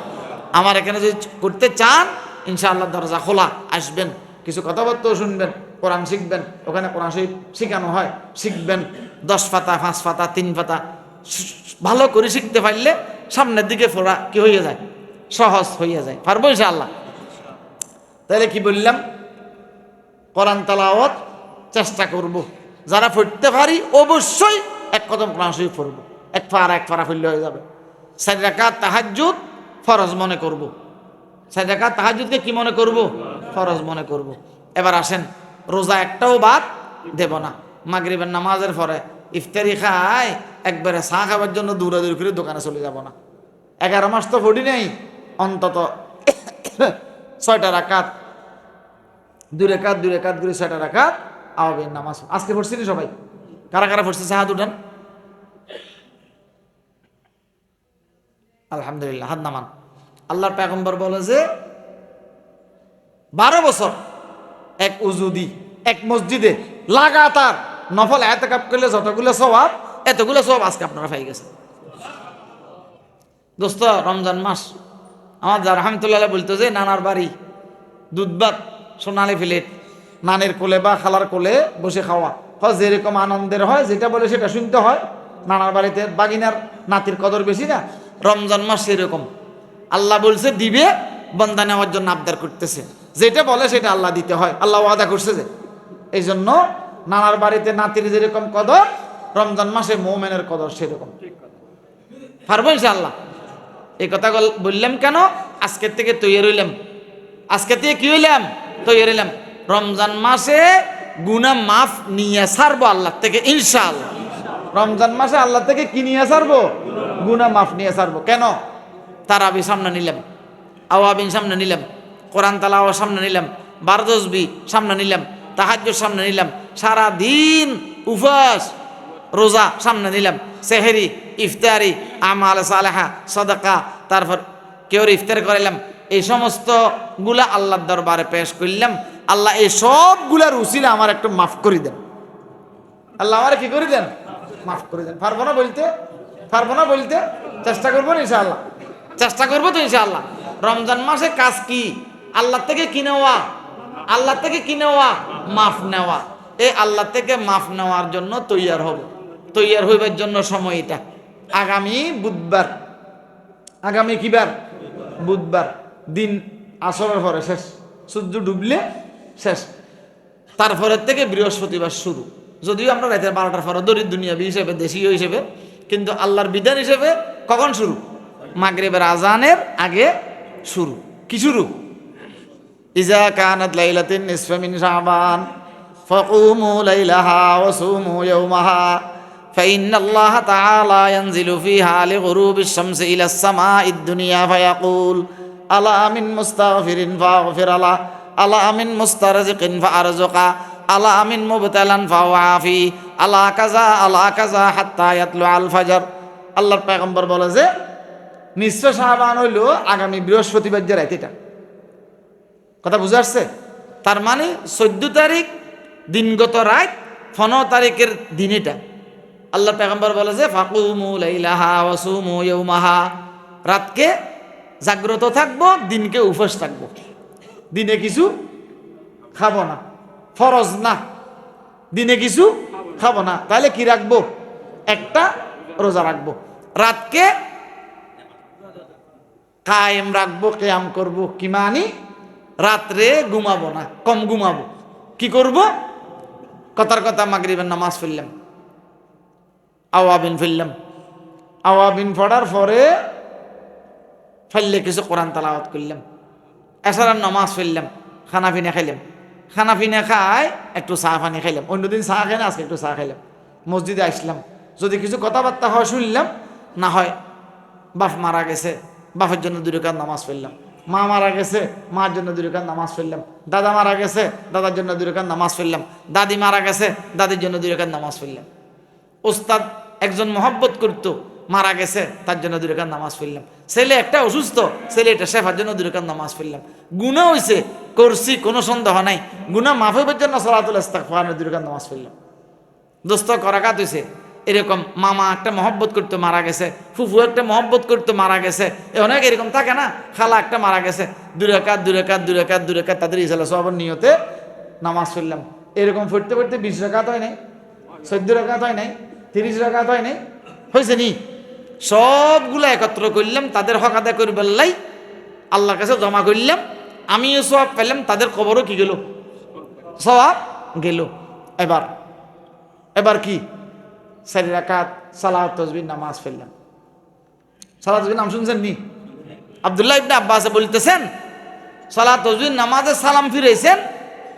আমার এখানে যদি করতে চান ইনশাআল্লাহ দরজা খোলা, আসবেন, কিছু কথাবার্তাও শুনবেন, কোরআন শিখবেন। ওখানে কোরআন শরীফ শিখানো হয়, শিখবেন। 10 পাতা, 5 পাতা, 3 পাতা ভালো করে শিখতে পারলে সামনের দিকে পড়া কি হয়ে যায়? সহজ হয়ে যায়। পারবো ইনশাআল্লাহ? তাহলে কি বললাম? কোরআন তেলাওয়াত চেষ্টা করব। যারা পড়তে পারি অবশ্যই 1 কদম কোরআন শরীফ পড়ব, এক পারা পড়লে হয়ে যাবে। 4 রাকাত তাহাজ্জুদ ফরজ মনে করব। 4 রাকাত তাহাজ্জুদকে কি মনে করব? ফরজ মনে করব। এবার আসেন, রোজা একটাও বাদ দেব না। মাগরিবের নামাজের পরে ইফতারি খাই, একবারে চা খাবার জন্য দৌড়াদৌড়ি করে দোকানে চলে যাব না। 11 মাস তো পড়ি নেই, অন্তত 6টা রাকাত, 2 রাকাত করে 6টা রাকাত আওয়াবের নামাজ আজকে পড়ছি সবাই। কারা কারা পড়ছে হাত উঠান। আলহামদুলিল্লাহ, হাত নামান। আল্লাহর পয়গম্বর বলে যে 12 বছর এক উজুদি এক মসজিদে লাগাতার নফল ইতিকাফ করলে যতগুলো সওয়াব, এতগুলো সওয়াব আজকে আপনারা পাই গেছেন। দোস্ত, রমজান মাস আমার যা রহমতুল্লাহ বলতো যে নানার বাড়ি দুধ ভাত সোনালি প্লেট, নানের কোলে বা খালার কোলে বসে খাওয়া যেরকম আনন্দের হয়, যেটা বলে সেটা শুনতে হয়। নানার বাড়িতে বাগিনার নাতির কদর বেশি না, রমজান মাস সেরকম। আল্লাহ বলছে দিবে, বান্দা নেওয়ার জন্য আবদার করতেছে, যেটা বলে সেটা আল্লাহ দিতে হয়, আল্লাহ ওয়াদা করছে যে। এই জন্য নানার বাড়িতে নাতির যেরকম কদর, রমজান মাসে মুমিনের কদর সেরকম। পারবো ইনশাআল্লাহ। এই কথা বললাম কেন? আজকের থেকে তৈরি হইলাম, আজকের থেকে কি হইলাম? তৈরি হইলাম। রমজান মাসে গুনাহ মাফ নিয়ে ছাড়বো আল্লাহ থেকে ইনশাআল্লাহ। রমজান মাসে আল্লাহ থেকে কি নিয়ে ছাড়বো? গুনাহ মাফ নিয়ে ছাড়বো। কেন? তারাবি সামনে নিলাম, আওয়াবিন সামনে নিলাম, কোরআন তালাওয়া সামনে নিলাম, বারদসবি সামনে নিলাম, তাহাজ্জুদ সামনে নিলাম, সারা দিন উপবাস রোজা সামনে নিলাম, সেহরি, ইফতারি, আমাল সালেহা, সাদাকা, তারপর কেউ ইফতার করাইলাম। এই সমস্ত গুলা আল্লাহর দরবারে পেশ করলাম। আল্লাহ এই সবগুলার উসিলা আমার একটু মাফ করে দেন। আল্লাহ আমার কি করে দেন? মাফ করে দেন। পারবো না বলতে? পারবো না বলতে? চেষ্টা করবো না ইনশাআল্লাহ, চেষ্টা করবো তো ইনশাআল্লাহ। রমজান মাসে কাজ কি? আল্লাহ থেকে কি নেওয়া? আল্লাহ থেকে কি নেওয়া? মাফ নেওয়া। এই আল্লাহ থেকে মাফ নেওয়ার জন্য তৈয়ার হব। তৈয়ার হইবার জন্য সময় এটা আগামী বুধবার। আগামী কি বার? বুধবার। দিন আসরের পরে শেষ, সূর্য ডুবলে শেষ। তারপরের থেকে বৃহস্পতিবার শুরু। যদিও আমরা রাতের 12টার পরে দরিদ্র দুনিয়াবি হিসেবে, দেশীয় হিসেবে, কিন্তু আল্লাহর বিধান হিসেবে কখন শুরু? মাগরিবের আজানের আগে শুরু। কি শুরু? ইজা কানাত লাইলাতুন নিসফা মিন শাবান ফাকুমু লাইলাহা ওয়া সুমু ইয়াওমাহা ফাইন্নাল্লাহা তাআলা ইয়ানজিলু ফিহা লিগুরুবিশ শামসি ইলাস সামাঈদ দুনিয়া ফায়াকুল আলা মিন মুস্তাগফিরিন ফাগফির আলা, আলা মিন মুস্তারজিকিন ফারজুকা, আলা মিন মুবতালান ফাওয়াফি, আলা কাযা হাত্তা ইয়াতলু আল ফাজর। আল্লাহর পয়গম্বর বলে যে নিসফে শাবান হইল আগামী বৃহস্পতিবার যে রাত। এটা কথা বুঝে আসছে? তার মানে 14 তারিখ দিনগত রাত, 15 তারিখের দিন এটা। আল্লাহর পয়গম্বর বলে যে ফাকুমু লাইলাহা ওয়া সুমু ইয়াওমাহা, রাতকে জাগ্রত থাকবো, দিনকে উপবাস থাকবো। দিনে কিছু খাবো না, ফরজ না, দিনে কিছু খাবো না। তাহলে কি রাখবো? একটা রোজা রাখবো। রাতকে কায়েম রাখবো, কিয়াম করবো। কি মানি? রাত্রে ঘুমাবো না, কম ঘুমাবো। কি করব? কথার কথা মাগরিবের নামাজ পড়লাম, আওয়াবিন ফেললাম, আওয়াবিন পড়ার পরে ফেললে কিছু কোরআন তালাওয়াত করলাম, এসারার নামাজ ফেললাম, খানা পিনা খাইলাম, খানা পিনা খাই একটু চা পানি খাইলাম। অন্যদিন চা খাই না, আজকে একটু চা খাইলাম। মসজিদে আসলাম, যদি কিছু কথাবার্তা হয় শুনলাম, না হয় বাপ মারা গেছে, বাপের জন্য 2 রাকাত নামাজ পড়লাম, মা মারা গেছে, মার জন্য 2 রাকাত নামাজ পড়লাম, দাদা মারা গেছে, দাদার জন্য 2 রাকাত নামাজ পড়লাম, দাদি মারা গেছে, দাদির জন্য 2 রাকাত নামাজ পড়লাম। ওস্তাদ একজন মহব্বত করতো, মারা গেছে, তার জন্য 2 রাকাত নামাজ পড়লাম। ছেলে একটা অসুস্থ, ছেলে এটা শেফার জন্য 2 রাকাত নামাজ পড়লাম। গুনাহ হইছে, করছি, কোনো সন্দেহ নাই। গুনাহ মাফ হইবার জন্য সালাতুল ইস্তিগফার 2 রাকাত নামাজ পড়লাম। দোস্ত করাকাত হইছে। এরকম মামা একটা মহব্বত করতো, মারা গেছে, ফুফু একটা মহব্বত করতো, মারা গেছে, অনেক এরকম থাকে না, খালা একটা মারা গেছে, 2 রাকাত 2 রাকাত 2 রাকাত 2 রাকাত তাদের ইসালা সবার নিয়তে নামাজ পড়লাম। এরকম পড়তে পড়তে 20 রাকাত হয় নাই, 14 রাকাত হয় নাই, 30 রাকাত হয় নাই, হয়েছে নি? সবগুলো একত্র করলাম, তাদের হক আদায় করে বললাই আল্লাহর কাছে জমা করলাম। আমিও সওয়াব পেলাম, তাদের কবরও কি গেল? সওয়াব গেল। এবার কি? 4 রাকাত সালাত তাসবিহ নামাজ পড়লাম। সালাত তাসবিহ নাম শুনছেন নি? আব্দুল্লাহ ইবনে আব্বাস বলতেছেন, সালাত তাসবিহ নামাজে সালাম ফিরেছেন,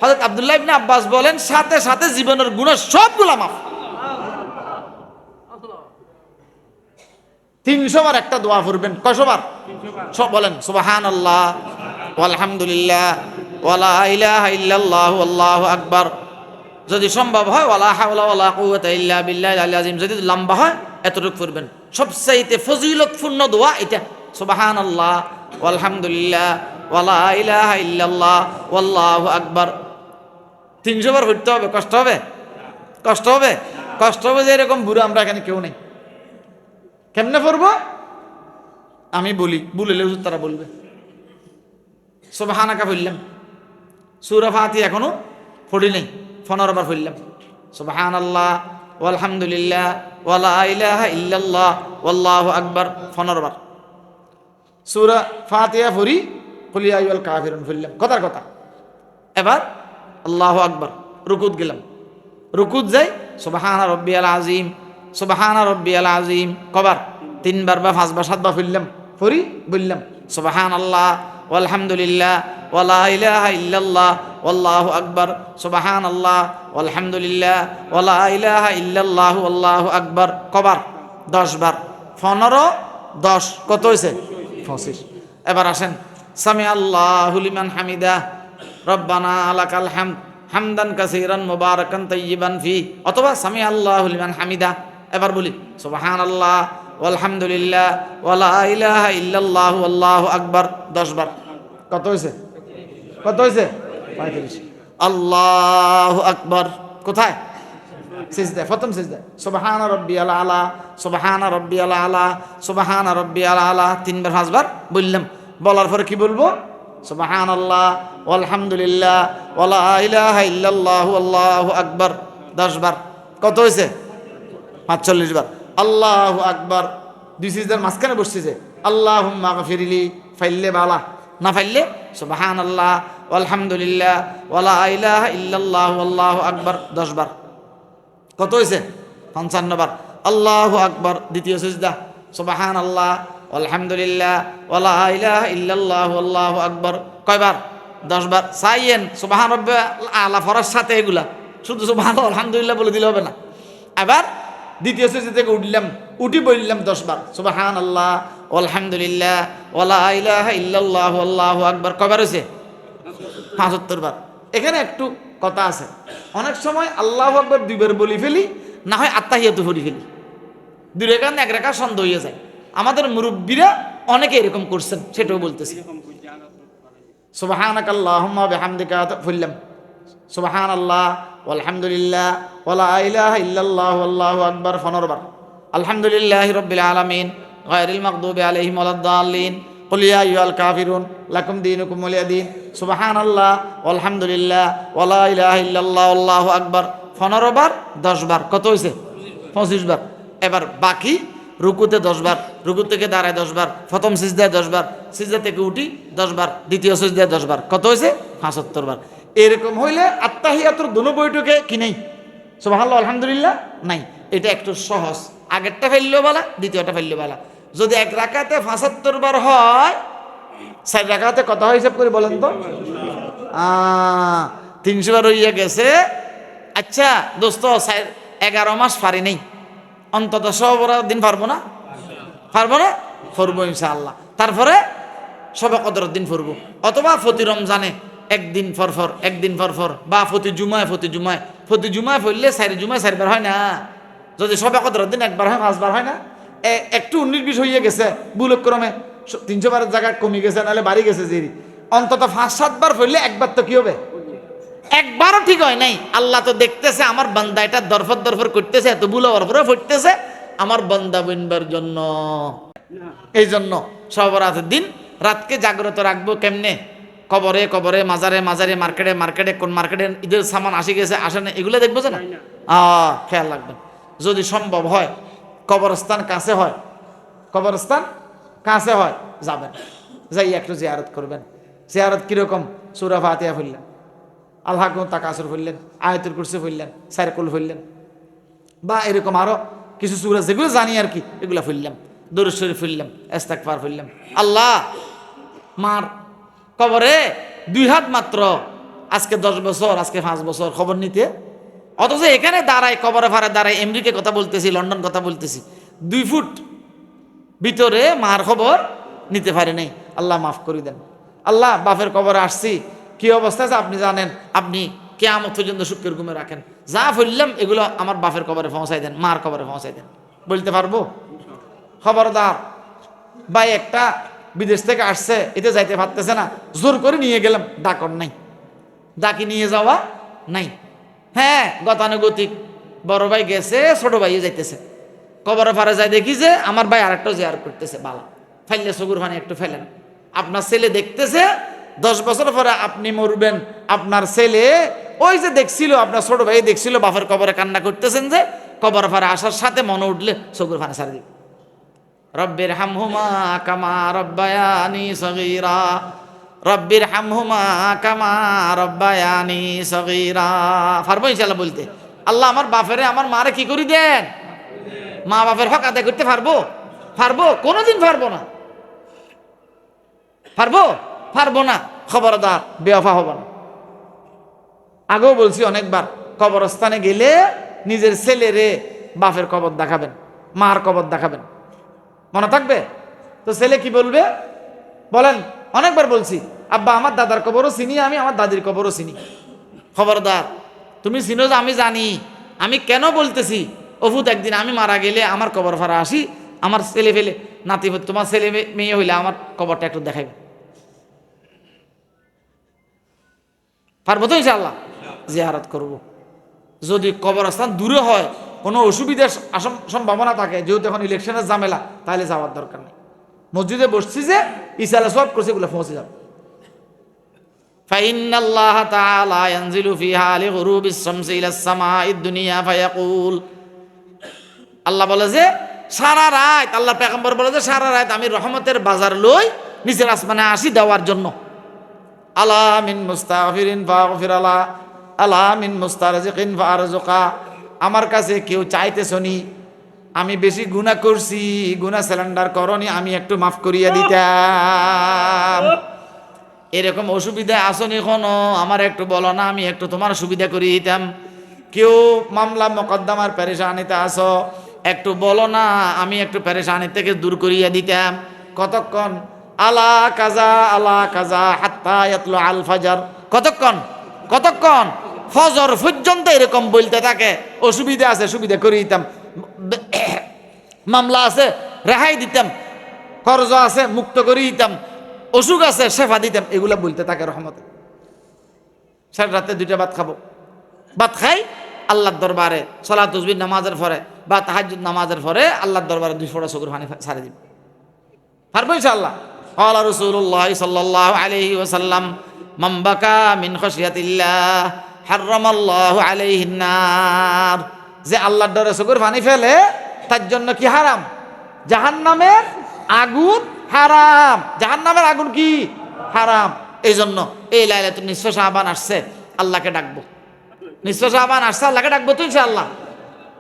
হযরত আব্দুল্লাহ ইবনে আব্বাস বলেন সাথে সাথে জীবনের গুনাহ সবগুলা মাফ। 300 বার একটা দোয়া পড়বেন। কয়শো বার? সব বলেন সুবহানাল্লাহ আলহামদুলিল্লাহ ওয়ালা ইলাহা ইল্লাল্লাহু আল্লাহু আকবার। যদি সম্ভব হয় ওয়ালা হাওলা ওয়ালা কুওয়াতা ইল্লা বিল্লাহিল আলিয়্যিল আযীম। যদি লম্বা হয় এতটুকু পড়বেন। সবচাইতে ফজিলতপূর্ণ দোয়া এটা সুবহানাল্লাহ আলহামদুলিল্লাহ ওয়ালা ইলাহা ইল্লাল্লাহ ওয়াল্লাহু আকবার 300 বার পড়তে হবে। কষ্ট হবে? কষ্ট হবে? কষ্ট হবে যে এরকম বুড়ো আমরা এখানে কেউ নেই। কেমনে পড়বো? আমি বলি, বললে হুজুর তারা বলবে। সুবহানাকা পড়লাম, সূরা ফাতিহা এখনো পড়ি নাই, 15 বার পড়লাম। সুবহানাল্লাহ আলহামদুলিল্লাহ ওয়ালা ইলাহা ইল্লাল্লাহ ওয়াল্লাহু আকবার 15 বার। সূরা ফাতিহা পড়ি, কুল ইয়া আইয়ুহাল কাফিরুন পড়লাম, কথার কথা। এবার আল্লাহু আকবার, রুকুত গেলাম, রুকুত যাই সুবহানা রাব্বিয়াল আযীম, সুবহানা রাব্বিয়াল আযীম কবার? 3 বার বা 5 বার 7 বার পড়লাম, পড়ি বললাম সুবহানাল্লাহ আলহামদুলিল্লাহ ওয়ালা ইলাহা ইল্লাল্লাহ ওয়াল্লাহু আকবার, সুবহানাল্লাহ আলহামদুলিল্লাহ ওয়ালা ইলাহা ইল্লাল্লাহ ওয়াল্লাহু আকবার কবার? 10 বার। 15 10 কত হয়েছে? 25। এবার আসেন সামি আল্লাহু লিমান হামিদা রব্বানা লাকাল হামদ হামদান কাসীরান মুবারাকান তাইয়িবান ফি, অথবা সামি আল্লাহু লিমান হামিদা। এবার বলি সুবহানাল্লাহ আলহামদুলিল্লাহ ওয়ালা ইলাহা ইল্লাল্লাহ ওয়াল্লাহু আকবার 10 বার। কত হয়েছে? কত হয়েছে? 35। আল্লাহু আকবার কোথায়? সিজদা, প্রথম সিজদা। সুবহানা রাব্বিয়াল আলা, সুবহানা রাব্বিয়াল আলা, সুবহানা রাব্বিয়াল আলা 3 বার 5 বার বললাম। বলার পরে কি বলবো? সুবহানাল্লাহ আলহামদুলিল্লাহ ওয়ালা ইলাহা ইল্লাল্লাহু আল্লাহু আকবার 10 বার। কত হয়েছে? 45 বার। আল্লাহু আকবার, 2 সিজদার মাঝখানে বসছে যে আল্লাহুম্মা গফিরলি, ফাইললে বালা, না ফাইললে সুবহানাল্লাহ আলহামদুলিল্লাহ ওয়ালা ইলাহা ইল্লাল্লাহু আল্লাহু আকবার 10 বার। কত হয়েছে? 55 বার। আল্লাহু আকবার, দ্বিতীয় সিজদা সুবহানাল্লাহ আলহামদুলিল্লাহ ওয়ালা ইলাহা ইল্লাল্লাহু আল্লাহু আকবার কয়বার? 10 বার। চাইয়েন সুবহান রাব্বিয়াল আলা ফরার সাথে এগুলা, শুধু সুবহানাল্লাহ আলহামদুলিল্লাহ বলে দিলে হবে না। এবার দ্বিতীয় সিজদা থেকে উঠলাম, উঠি বললাম 10 বার সুবহানাল্লাহ আলহামদুলিল্লাহ ওয়ালা ইলাহা ইল্লাল্লাহু আল্লাহু আকবার কয়বার হয়েছে? 75 বার। এখানে একটু কথা আছে, অনেক সময় আল্লাহু আকবার 2 বার বলি ফেলি, না হয় আত্তাহিয়াতু পড়ি ফেলি, 2 রাকাত 1 রাকাত সন্দেহ হয়ে যায়। আমাদের মুরব্বীরা অনেকে এরকম করছেন, সেটাও বলতেছি। সুবহানাকাল্লাহুম্মা বিহামদিকা পড়লাম সুবহানাল্লাহ আলহামদুলিল্লাহ ওয়ালা ইলাহা ইল্লাল্লাহু আল্লাহু আকবার 15 বার। আলহামদুলিল্লাহি রাব্বিল আলামিন গায়রিল মাগদুবি আলাইহিম ওয়ালাদ-দাল্লিন কুল ইয়া আইয়ুহাল কাফিরুন লাকুম দীনুকুম ওয়ালিয়া দীন, সুবহানাল্লাহ আলহামদুলিল্লাহ ওয়ালা ইলাহা ইল্লাল্লাহু আল্লাহু আকবার 15 বার 10 বার। কত হয়েছে? 25 বার। এবার বাকি রুকুতে 10 বার, রুকু থেকে দাঁড়ায় 10 বার, প্রথম সিজদায় 10 বার, সিজদা থেকে উঠি 10 বার, দ্বিতীয় সিজদায় 10 বার। কত হয়েছে? 75 বার। এরকম হইলে আত্তাহিয়াতুর দুনো বইটুকে কি নেই? সুবহানাল্লাহ আলহামদুলিল্লাহ নাই। এটা একটু সহজ, আগেরটা ফেললেও বলা, দ্বিতীয়টা ফেললেও বলা। যদি 1 রাকাতে 75 বার হয়, 4 রাকাতে কত হয় হিসাব করে বলেন তো? 300 বার হইয়া গেছে। আচ্ছা দোস্ত, 11 মাস পারি নেই, অন্তত 100 দিন পারবো না? পারবো না? পড়বো ইনশাআল্লাহ। তারপরে শবে কদরের দিন পড়বো, অথবা প্রতি রমজানে একদিন পর পর, একদিন পর পর, বা প্রতি জুমায় পড়লে 4 জুমায় 4 বার হয় না? যদি শবে কদরের দিন 1 বার হয়, 5 বার হয় না? একটু 19-20 হয়ে গেছে ভুলক্রমে, 300 বারের জায়গায় কমে গেছে, নাহলে বাড়ি গেছে যে, অন্তত 5-7 বার পড়লে 1 বার তো কি হবে? 1 বারও ঠিক হয় নাই। আল্লাহ তো দেখতেছে আমার বান্দা এটা দরফর করতেছে, এত ভুল হওয়ার পরে পড়তেছে আমার বান্দা বিনবার জন্য। এই জন্য শবে বরাতের দিন রাতকে জাগ্রত রাখবো কেমনে? কবরে কবরে, মাজারে মাজারে, মার্কেটে মার্কেটে, কোন মার্কেটে ঈদের সামান আসে গেছে আসে না, এগুলো দেখবো যে না, খেয়াল রাখবেন। যদি সম্ভব হয় কবরস্থান কাছে হয়, কবরস্থান কাছে হয় যাবেন, যাই একটু জিয়ারত করবেন। জিয়ারত কিরকম? সূরা ফাতিহা পড়লেন, আল্লাহু তাকাসুর পড়লেন, আয়াতুল কুরসি পড়লেন, সারকুল পড়লেন, বা এরকম আরো কিছু সূরা যেগুলো জানি আর কি, এগুলো পড়লাম, দরুদ শরীফ পড়লাম, ইস্তিগফার পড়লাম। আল্লাহ মার কবরে 2 হাত মাত্র, আজকে 10 বছর, আজকে 5 বছর খবর নিতে, অথচ এখানে দাঁড়ায়, কবরে ফারে দাঁড়ায়, আমেরিকা কথা বলতেছি, লন্ডন কথা বলতেছি, 2 ফুট ভিতরে মার খবর নিতে পারে নাই। আল্লাহ মাফ করে দেন। আল্লাহ বাপের কবরে আসছি, কি অবস্থা আছে আপনি জানেন, আপনি কিয়ামত পর্যন্ত শুকর ঘুমে রাখেন, যা বললাম এগুলো আমার বাপের কবরে পৌঁছাই দেন, মার কবরে পৌঁছাই দেন, বলতে পারবো? খবরদার ভাই, একটা বিদেশ থেকে আসছে, এতে যাইতে পারতেছে না, জোর করে নিয়ে গেলাম, ডাকর নাই, ডাকি নিয়ে যাওয়া নাই। হ্যাঁ, গতানুগতিক বড় ভাই গেছে, ছোট ভাইও যাইতেছে, কবর পারে যায় দেখি যে আমার ভাই আরেকটা জিয়ার করতেছে, বালা ফাইলে চকুর পানি একটু ফেলেন। আপনার ছেলে দেখতেছে 10 বছর পরে আপনি মরবেন, আপনার ছেলে ওই যে দেখছিল, আপনার ছোট ভাই দেখছিল বাপের কবরে কান্না করতেছেন, যে কবর পারে আসার সাথে মনে উঠলে চকুর পানি ছাড়ি দিবে। রব্বির হামহুমা কামা রব্বায়ানি সগীরা, রব্বির হামহুমা কামা রব্বায়ানি সগীরা। পারবো ইনশাআল্লাহ বলতে? আল্লাহ আমার বাপেরে আমার মারে কি করি দেন, মা বাপের হক আদায় করতে পারবো? পারবো? কোনোদিন পারবো না, পারবো? পারবো না। খবরদার বেওয়াফা হব না। আগেও বলছি অনেকবার, কবরস্থানে গেলে নিজের ছেলেরে বাপের কবর দেখাবেন, মার কবর দেখাবেন, মনে থাকবে তো? ছেলে কি বলবে বলেন? অনেকবার বলছি, আব্বা আমার দাদার কবরও চিনি, আমি আমার দাদির কবরও চিনি। খবরদার, তুমি চিনো যে আমি জানি। আমি কেন বলতেছি, অভূত একদিন আমি মারা গেলে আমার কবর ফারা আসি, আমার ছেলে ফেলে নাতি, তোমার ছেলে মেয়ে হইলে আমার কবরটা একটু দেখাইবে। পারবো তো ইনশাআল্লাহ? জিয়ারত করব। যদি কবরস্থান দূরে হয়, কোনো অসুবিধার সম্ভাবনা থাকে, যেহেতু এখন ইলেকশনের ঝামেলা, তাহলে যাওয়ার দরকার নেই। মসজিদে বসছি যে ইসালা সব করছে, এগুলো পৌঁছে যাবে। ফাইন্নাল্লাহ তাআলা ইয়ানজিলু ফি হালি গুরুবিস শামসি ইলাস সামাঈদ দুনিয়া ফায়াকুল, আল্লাহ বলে যে সারা রাত, আল্লাহ পয়গম্বর বলে যে সারা রাত আমি রহমতের বাজার লই নিচের আসমানে আসি দেওয়ার জন্য। আলা মিন মুস্তাগফিরিন ফাগফির আলা, আলা মিন মুস্তারজিকিন ফারজুকা। আমার কাছে কেউ চাইতেছনি, আমি বেশি গুনাহ করছি, গুনাহ সিলিন্ডার করনি, আমি একটু মাফ করিয়া দিতাম। এরকম অসুবিধা আসনি কোনো, আমার একটু বলো না, আমি একটু তোমার সুবিধা করিয়ে দিতাম। কেউ মামলা মোকদ্দমার পেরেশানিতে আসো, একটু বলো না, আমি একটু পেরেশানি থেকে দূর করিয়া দিতাম। কতক্ষণ? আলা কাজা আলা কাজা হাত্তা ইয়াতলু আল ফাজর। কতক্ষণ? কতক্ষণ? ফজর পর্যন্ত এরকম বলতে থাকে। অসুবিধা আছে, সুবিধা করে দিতাম, মামলা আছে রেহাই দিতাম, কর্জ আছে মুক্ত করে দিতাম, অসুখ আছে শেফা দিতাম, এগুলা বলতে থাকে রহমতে। সারা রাতে 2টা ভাত খাবো, ভাত খাই আল্লাহর দরবারে সালাত তাসবিহ নামাজের পরে বা তাহাজ্জুদ নামাজের পরে আল্লাহর দরবারে 2 ফোঁটা চোখের পানি ছাড়ে দিব। পারবো ইনশাআল্লাহ? ক্বালা রাসূলুল্লাহ সাল্লাল্লাহু আলাইহি ওয়াসাল্লাম, মান বাকা মিন খাশিয়াতিল্লাহ হারামাল্লাহু আলাইহিন নার। যে আল্লাহর ডরে চোখের পানি ফেলে তার জন্য কি হারাম? জাহান্নামের আগুন হারাম। জাহান্নামের আগুন কি? হারাম। এই জন্য এই লাইলাতুন নিসফে শাবান আসছে, আল্লাহকে ডাকবো। নিসফে শাবান আসছে, আল্লাহকে ডাকবো তো ইনশাআল্লাহ।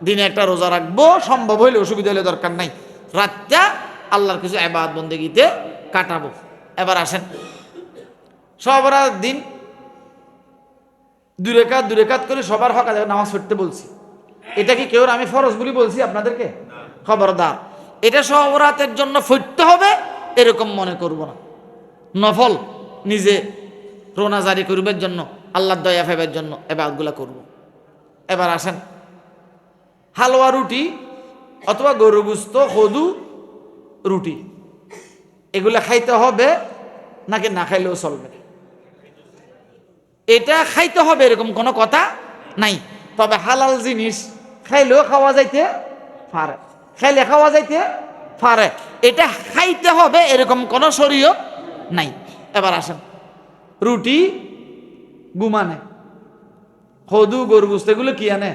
দিনে একটা রোজা রাখবো, সম্ভব হইলে, অসুবিধা হলে দরকার নাই, রাতটা আল্লাহর কিছু ইবাদত বন্দেগীতে কাটাবো। এবার আসেন, সব রাত দিন 2 রেকাত করে সবার হক আদায় নামাজ পড়তে বলছি। এটা কি কেউ আমি ফরজ বলি বলছি আপনাদেরকে? খবরদার, এটা সব রাতের জন্য পড়তে হবে এরকম মনে করব না। নফল নিজে রোনা জারি করবার জন্য, আল্লাহর দয়া পাইবার জন্য ইবাদতগুলো করব। এবার আসেন, হালুয়া রুটি অথবা গরু গোশত, খদু রুটি, এগুলা খাইতে হবে নাকি না খাইলেও চলবে? এটা খাইতে হবে এরকম কোনো কথা নাই। তবে হালাল জিনিস খাইলেও খাওয়া যাইতে পারে, খাইলে খাওয়া যাইতে পারে, এটা খাইতে হবে এরকম কোনো শরীয়ত নাই। এবার আসেন, রুটি গুমানে, খদু গরু গোশত এগুলো কি আনে?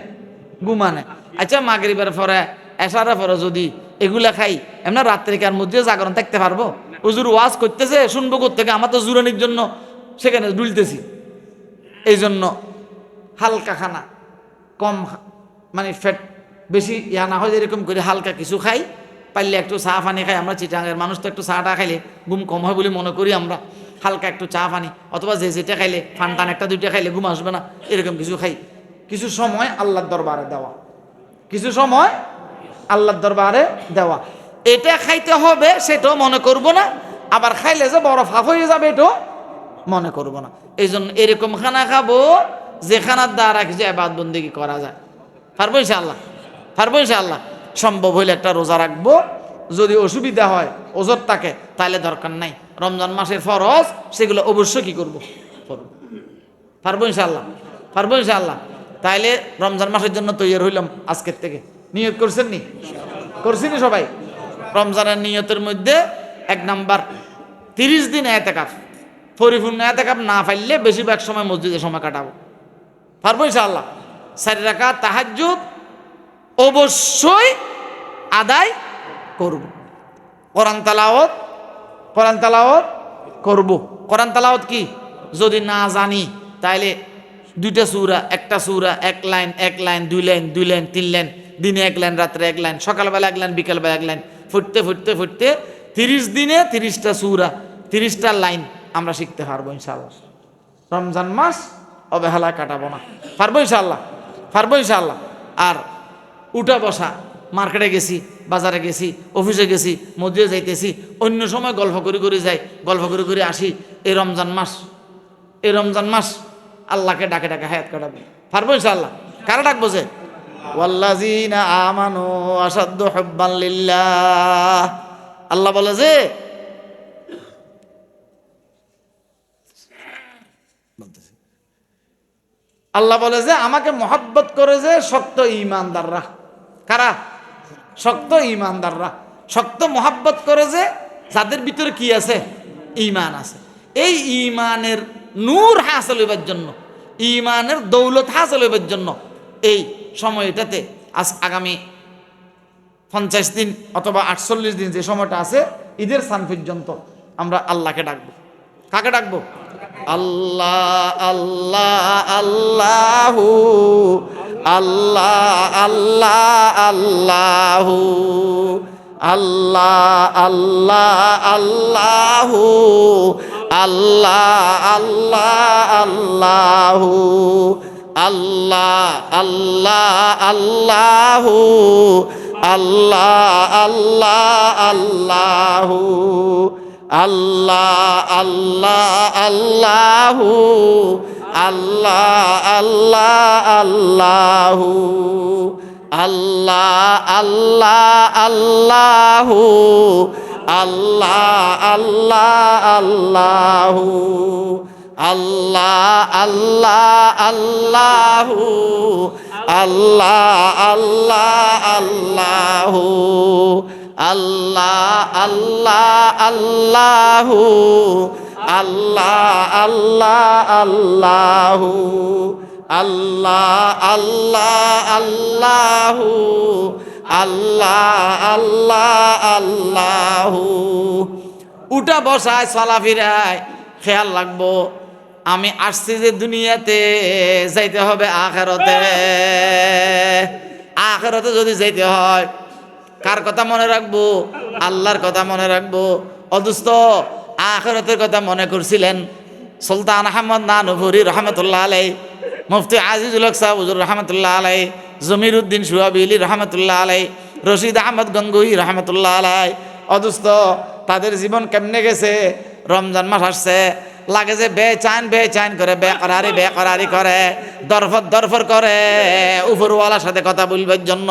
গুমানে। আচ্ছা, মাগরিবের পরে এশারের পরে যদি এগুলা খাই, এমনি রাত্রিকার মধ্যে জাগরণ থাকতে পারবো? হুজুর ওয়াজ করতেছে, শুনবো কোত্থেকে? আমার তো জুরানির জন্য সেখানে ডুলতেছি। এই জন্য হালকা খানা, কম মানে ফ্যাট বেশি ইয়া না হয়, এরকম করে হালকা কিছু খাই, পারলে একটু চা পানি খাই। আমরা চিটাঙের মানুষ তো একটু চাটা খাইলে ঘুম কম হয় বলে মনে করি আমরা। হালকা একটু চা পানি অথবা যেটা খাইলে ফান টান 1-2টা খাইলে ঘুম আসবে না, এরকম কিছু খাই। কিছু সময় আল্লাহর দরবারে দেওয়া, কিছু সময় আল্লাহর দরবারে দেওয়া, এটা খাইতে হবে সেটাও মনে করব না। আবার খাইলে যে বড় ফাফ হয়ে যাবে এটাও মনে করব না। এই জন্য এরকম খানা খাবো যে খানার দ্বারা কিছু ইবাদত বন্দেগী করা যায়। পারবো ইনশাআল্লাহ? পারবো ইনশাআল্লাহ? সম্ভব হইলে একটা রোজা রাখবো, যদি অসুবিধা হয় ওজর থাকে তাহলে দরকার নাই। রমজান মাসের ফরজ সেগুলো অবশ্যই কি করব, করব। পারবো ইনশাআল্লাহ, পারবো ইনশাআল্লাহ। তাইলে রমজান মাসের জন্য তৈরি হইলাম আজকের থেকে। নিয়ত করছেন নি? করছি নি সবাই? রমজানের নিয়তের মধ্যে 1 নাম্বার 30 দিন এতেকাফ, পরিপূর্ণ এতেকাফ না পাইলে বেশিরভাগ সময় মসজিদে সময় কাটাবো। পারবো ইনশাআল্লাহ। 4 রাকাত তাহাজ্জুদ অবশ্যই আদায় করব। কোরআন তেলাওয়াত করব। কোরআন তেলাওয়াত কি যদি না জানি তাইলে 2টা সূরা, একটা সূরা 1 line 1 line 2 line 2 line 3 line, দিনে 1 লাইন রাত্রে 1 লাইন, সকালবেলা 1 লাইন বিকালবেলা 1 লাইন, ফুটতে 30 দিনে 30টা সূরা 30টা লাইন আমরা শিখতে পারবো ইনশাআল্লাহ। রমজান মাস অবহেলায় কাটাবো না। পারবো ইনশাআল্লাহ, পারবো ইনশাআল্লাহ। আর উঠা বসা, মার্কেটে গেছি, বাজারে গেছি, অফিসে গেছি, মসজিদে যাইতেছি, অন্য সময় গল্প করে যাই, গল্প করে আসি। এই রমজান মাস আল্লাহকে ডাকে ডাকে হায়াত কাটাবো। পারবো ইনশাআল্লাহ। কারা ডাকবো? যে ওয়াল্লাযীনা আমানু আশাদ্দু হুব্বান লিল্লাহ। আল্লাহ বলে যে আমাকে মহব্বত করে যে শক্ত ঈমানদাররা। কারা? শক্ত ঈমানদাররা। শক্ত মহব্বত করে যে যাদের ভিতরে কি আছে? ঈমান আছে। এই ঈমানের নূর হাসিল হইবার জন্য, ঈমানের দৌলত হাসিল হইবার জন্য এই সময়টাতে আগামী 50 দিন অথবা 48 দিন যে সময়টা আছে ঈদের সান পর্যন্ত আমরা আল্লাহকে ডাকবো। কাকে ডাকবো? আল্লাহ আল্লাহ আল্লাহু আল্লাহ আল্লাহ আল্লাহু আল্লাহ আল্লাহ আল্লাহু আল্লাহ আল্লাহ আল্লাহু আল্লাহ আল্লাহ আল্লাহু আল্লাহ আল্লাহ আল্লাহু আল্লাহ আল্লাহ আল্লাহু আল্লাহ আল্লাহ আল্লাহু আল্লাহ আল্লাহ আল্লাহু আল্লাহ আল্লাহ আল্লাহু আল্লাহ আল্লাহ আল্লাহু আল্লাহ আল্লাহ আল্লাহু আল্লাহ আল্লাহ আল্লাহু আল্লাহ আল্লাহ আল্লাহু আল্লাহ আল্লাহ আল্লাহু আল্লাহ আল্লাহ আল্লাহু। উঠা বসায় চলাফেরায় খেয়াল রাখবো আমি আসছি যে দুনিয়াতে যাইতে হবে আখিরাতে। আখিরাতে যদি যাইতে হয় কার কথা মনে রাখবো? আল্লাহর কথা মনে রাখবো। অদুস্ত আখিরাতের কথা মনে করছিলেন সুলতান আহমদ নানুপুরি রহমতুল্লাহ আলাই, মুফতি আজিজুল হক সাহেব হুজুর রহমতুল্লাহ আলাই, জমির উদ্দিন সুহাবিলি রহমতুল্লাহ আলাই, রশিদ আহমদ গঙ্গুই রহমতুল্লাহ আলাই। অদুস্ত তাদের জীবন কেমনে গেছে? রমজান মাস আসছে, লাগে যে বেচাইন করে, বেকরারি করে, দরফর করে উপরওয়ালার সাথে কথা বলবার জন্য।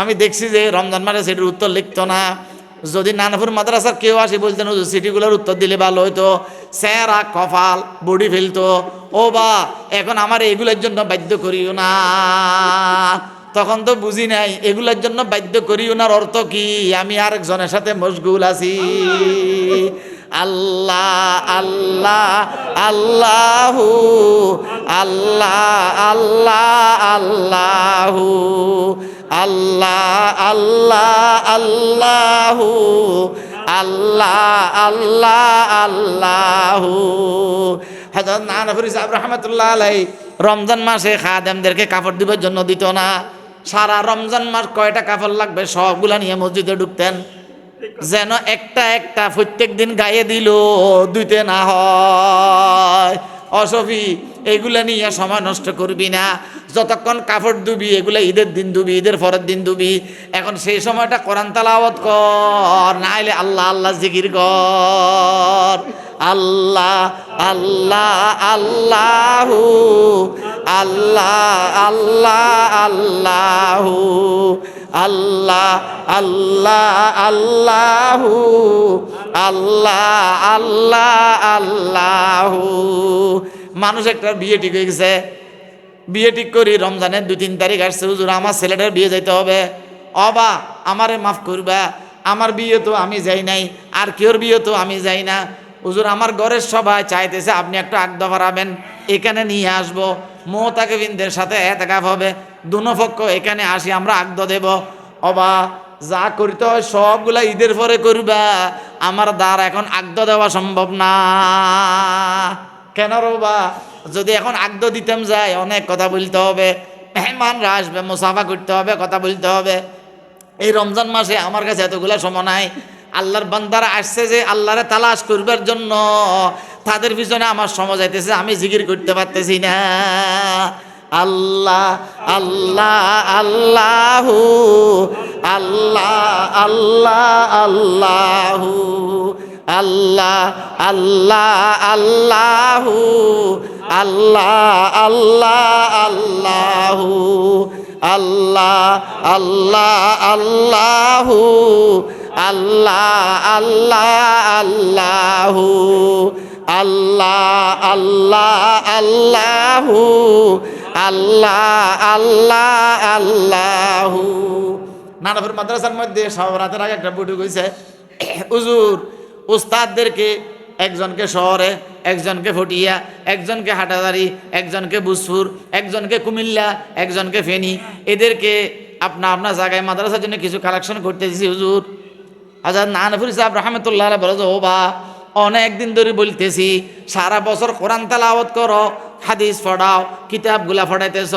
আমি দেখছি যে রমজান মাসে সেটির উত্তর লিখতো না। যদি নানাপুর মাদ্রাসার কেউ আসে বলতেন সিটিগুলোর উত্তর দিলে ভালো হইতো, চেহারা কপাল বডি ফেলতো। ও বা এখন আমার এগুলোর জন্য বাধ্য করিও না। তখন তো বুঝি নাই এগুলোর জন্য বাধ্য করিও না অর্থ কি। আমি আরেকজনের সাথে মশগুল আছি। আল্লাহ আল্লাহ আল্লাহু আল্লাহ আল্লাহ আল্লাহু আল্লাহ আল্লাহ আল্লাহু আল্লাহ আল্লাহ আল্লাহু। হযরত নানুপুরি সাহেব রাহমাতুল্লাহ আলাইহি রমজান মাসে খাদেমদেরকে কাপড় দিবার জন্য দিত না। সারা রমজান মাস কয়টা কাপড় লাগবে সবগুলা নিয়ে মসজিদে ঢুকতেন, যেন একটা একটা প্রত্যেক দিন গায়ে দিল দুইতে না হয়। অসফি এগুলা নিয়ে সময় নষ্ট করবি না। যতক্ষণ কাপড় দুবি এগুলা ঈদের দিন দুবি, ঈদের পরের দিন দুবি। এখন সেই সময়টা কোরআন তেলাওয়াত কর, নাইলে আল্লাহ আল্লাহ জিকির কর। আল্লাহ আল্লাহ আল্লাহু আল্লাহ আল্লাহ আল্লাহু আল্লাহ আল্লাহ আল্লাহু আল্লাহ আল্লাহ আল্লাহু। মানুষ একটা বিয়ে ঠিক হয়ে গেছে, বিয়ে ঠিক করি রমজানের 2-3 তারিখ আসছে, হুজুর আমার ছেলেটার বিয়ে যাইতে হবে। অবা আমারে মাফ করবা, আমার বিয়ে তো আমি যাই নাই, আর কেউর বিয়ে তো আমি যাই না। হুজুর আমার ঘরের সবাই চাইতেছে আপনি একটু আগদা বাড়াবেন, এখানে নিয়ে আসবো, মুতাকিফিনদের সাথে এতেকাফ হবে, দুনো পক্ষ এখানে আসি আমরা আগদা দেব। অবা যা করিতে হয় সবগুলা ঈদের পরে করবা, আমার দ্বারা এখন আগদা দেওয়া সম্ভব না। কেন রবা? যদি এখন আগদ দিতাম যাই অনেক কথা বলতে হবে, মেহমানরা আসবে, মুসাফা করতে হবে, কথা বলতে হবে। এই রমজান মাসে আমার কাছে এতগুলা সময় নাই। আল্লাহর বান্দারা আসছে যে আল্লাহরে তালাশ করবার জন্য, তাদের পিছনে আমার সময় যাইতেছে, আমি জিকির করতে পারতেছি না। আল্লাহ আল্লাহ আল্লাহু আল্লাহ আল্লাহ আল্লাহু আল্লাহ আল্লাহ আল্লাহু আল্লাহ আল্লাহ আল্লাহু আল্লাহ আল্লাহ আল্লাহু আল্লাহ আল্লাহ আল্লাহু আল্লাহ আল্লাহ আল্লাহু আল্লাহ আল্লাহ আল্লাহু। নানাপুর মাদ্রাসার মধ্যে সব রাতের আগে একটা বৈঠক হয়েছে। হুজুর উস্তাদদেরকে, একজনকে শহরে, একজনকে ফটিয়া, একজনকে হাটাদারি, একজনকে বুসফুর, একজনকে কুমিল্লা, একজনকে ফেনী, এদেরকে আপনার জায়গায় মাদ্রাসার জন্য কিছু কালেকশন করতে দিয়েছি হুজুর। হাজার নানফুর সাহেব রহমতুল্লাহ বলে যে, ও বা অনেক দিন ধরে বলতেছি সারা বছর কোরআন তেলাওয়াত করো, হাদিস পড়াও, কিতাবগুলা পড়াইতেছ,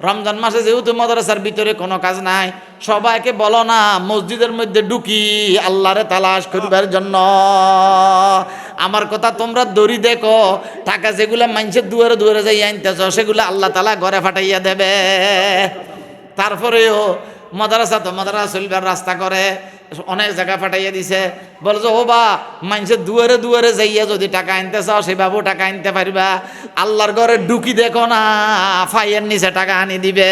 রমজান মাসে যেহেতু মাদ্রাসার ভিতরে কোনো কাজ নাই, সবাইকে বলো না মসজিদের মধ্যে ঢুকি আল্লাহরে তালাশ করবার জন্য। আমার কথা তোমরা দড়ি দেখো, টাকা যেগুলা মানুষের দুয়ারে দুয়ারে যাই আনতেছ সেগুলো আল্লাহ তালা ঘরে ফাটাইয়া দেবে। তারপরেও মাদ্রাসা তো মাদ্রাসা চলবার রাস্তা করে, অনেক জায়গা ফাটাইয়া দিছে। বলছো ও বা মানুষের দুয়ারে দুয়ারে যাইয়া যদি টাকা আনতে চাও সেভাবেও টাকা আনতে পারবা, আল্লাহর ঘরে ঢুকি দেখো না ফাইয়ের নিচে টাকা আনি দিবে।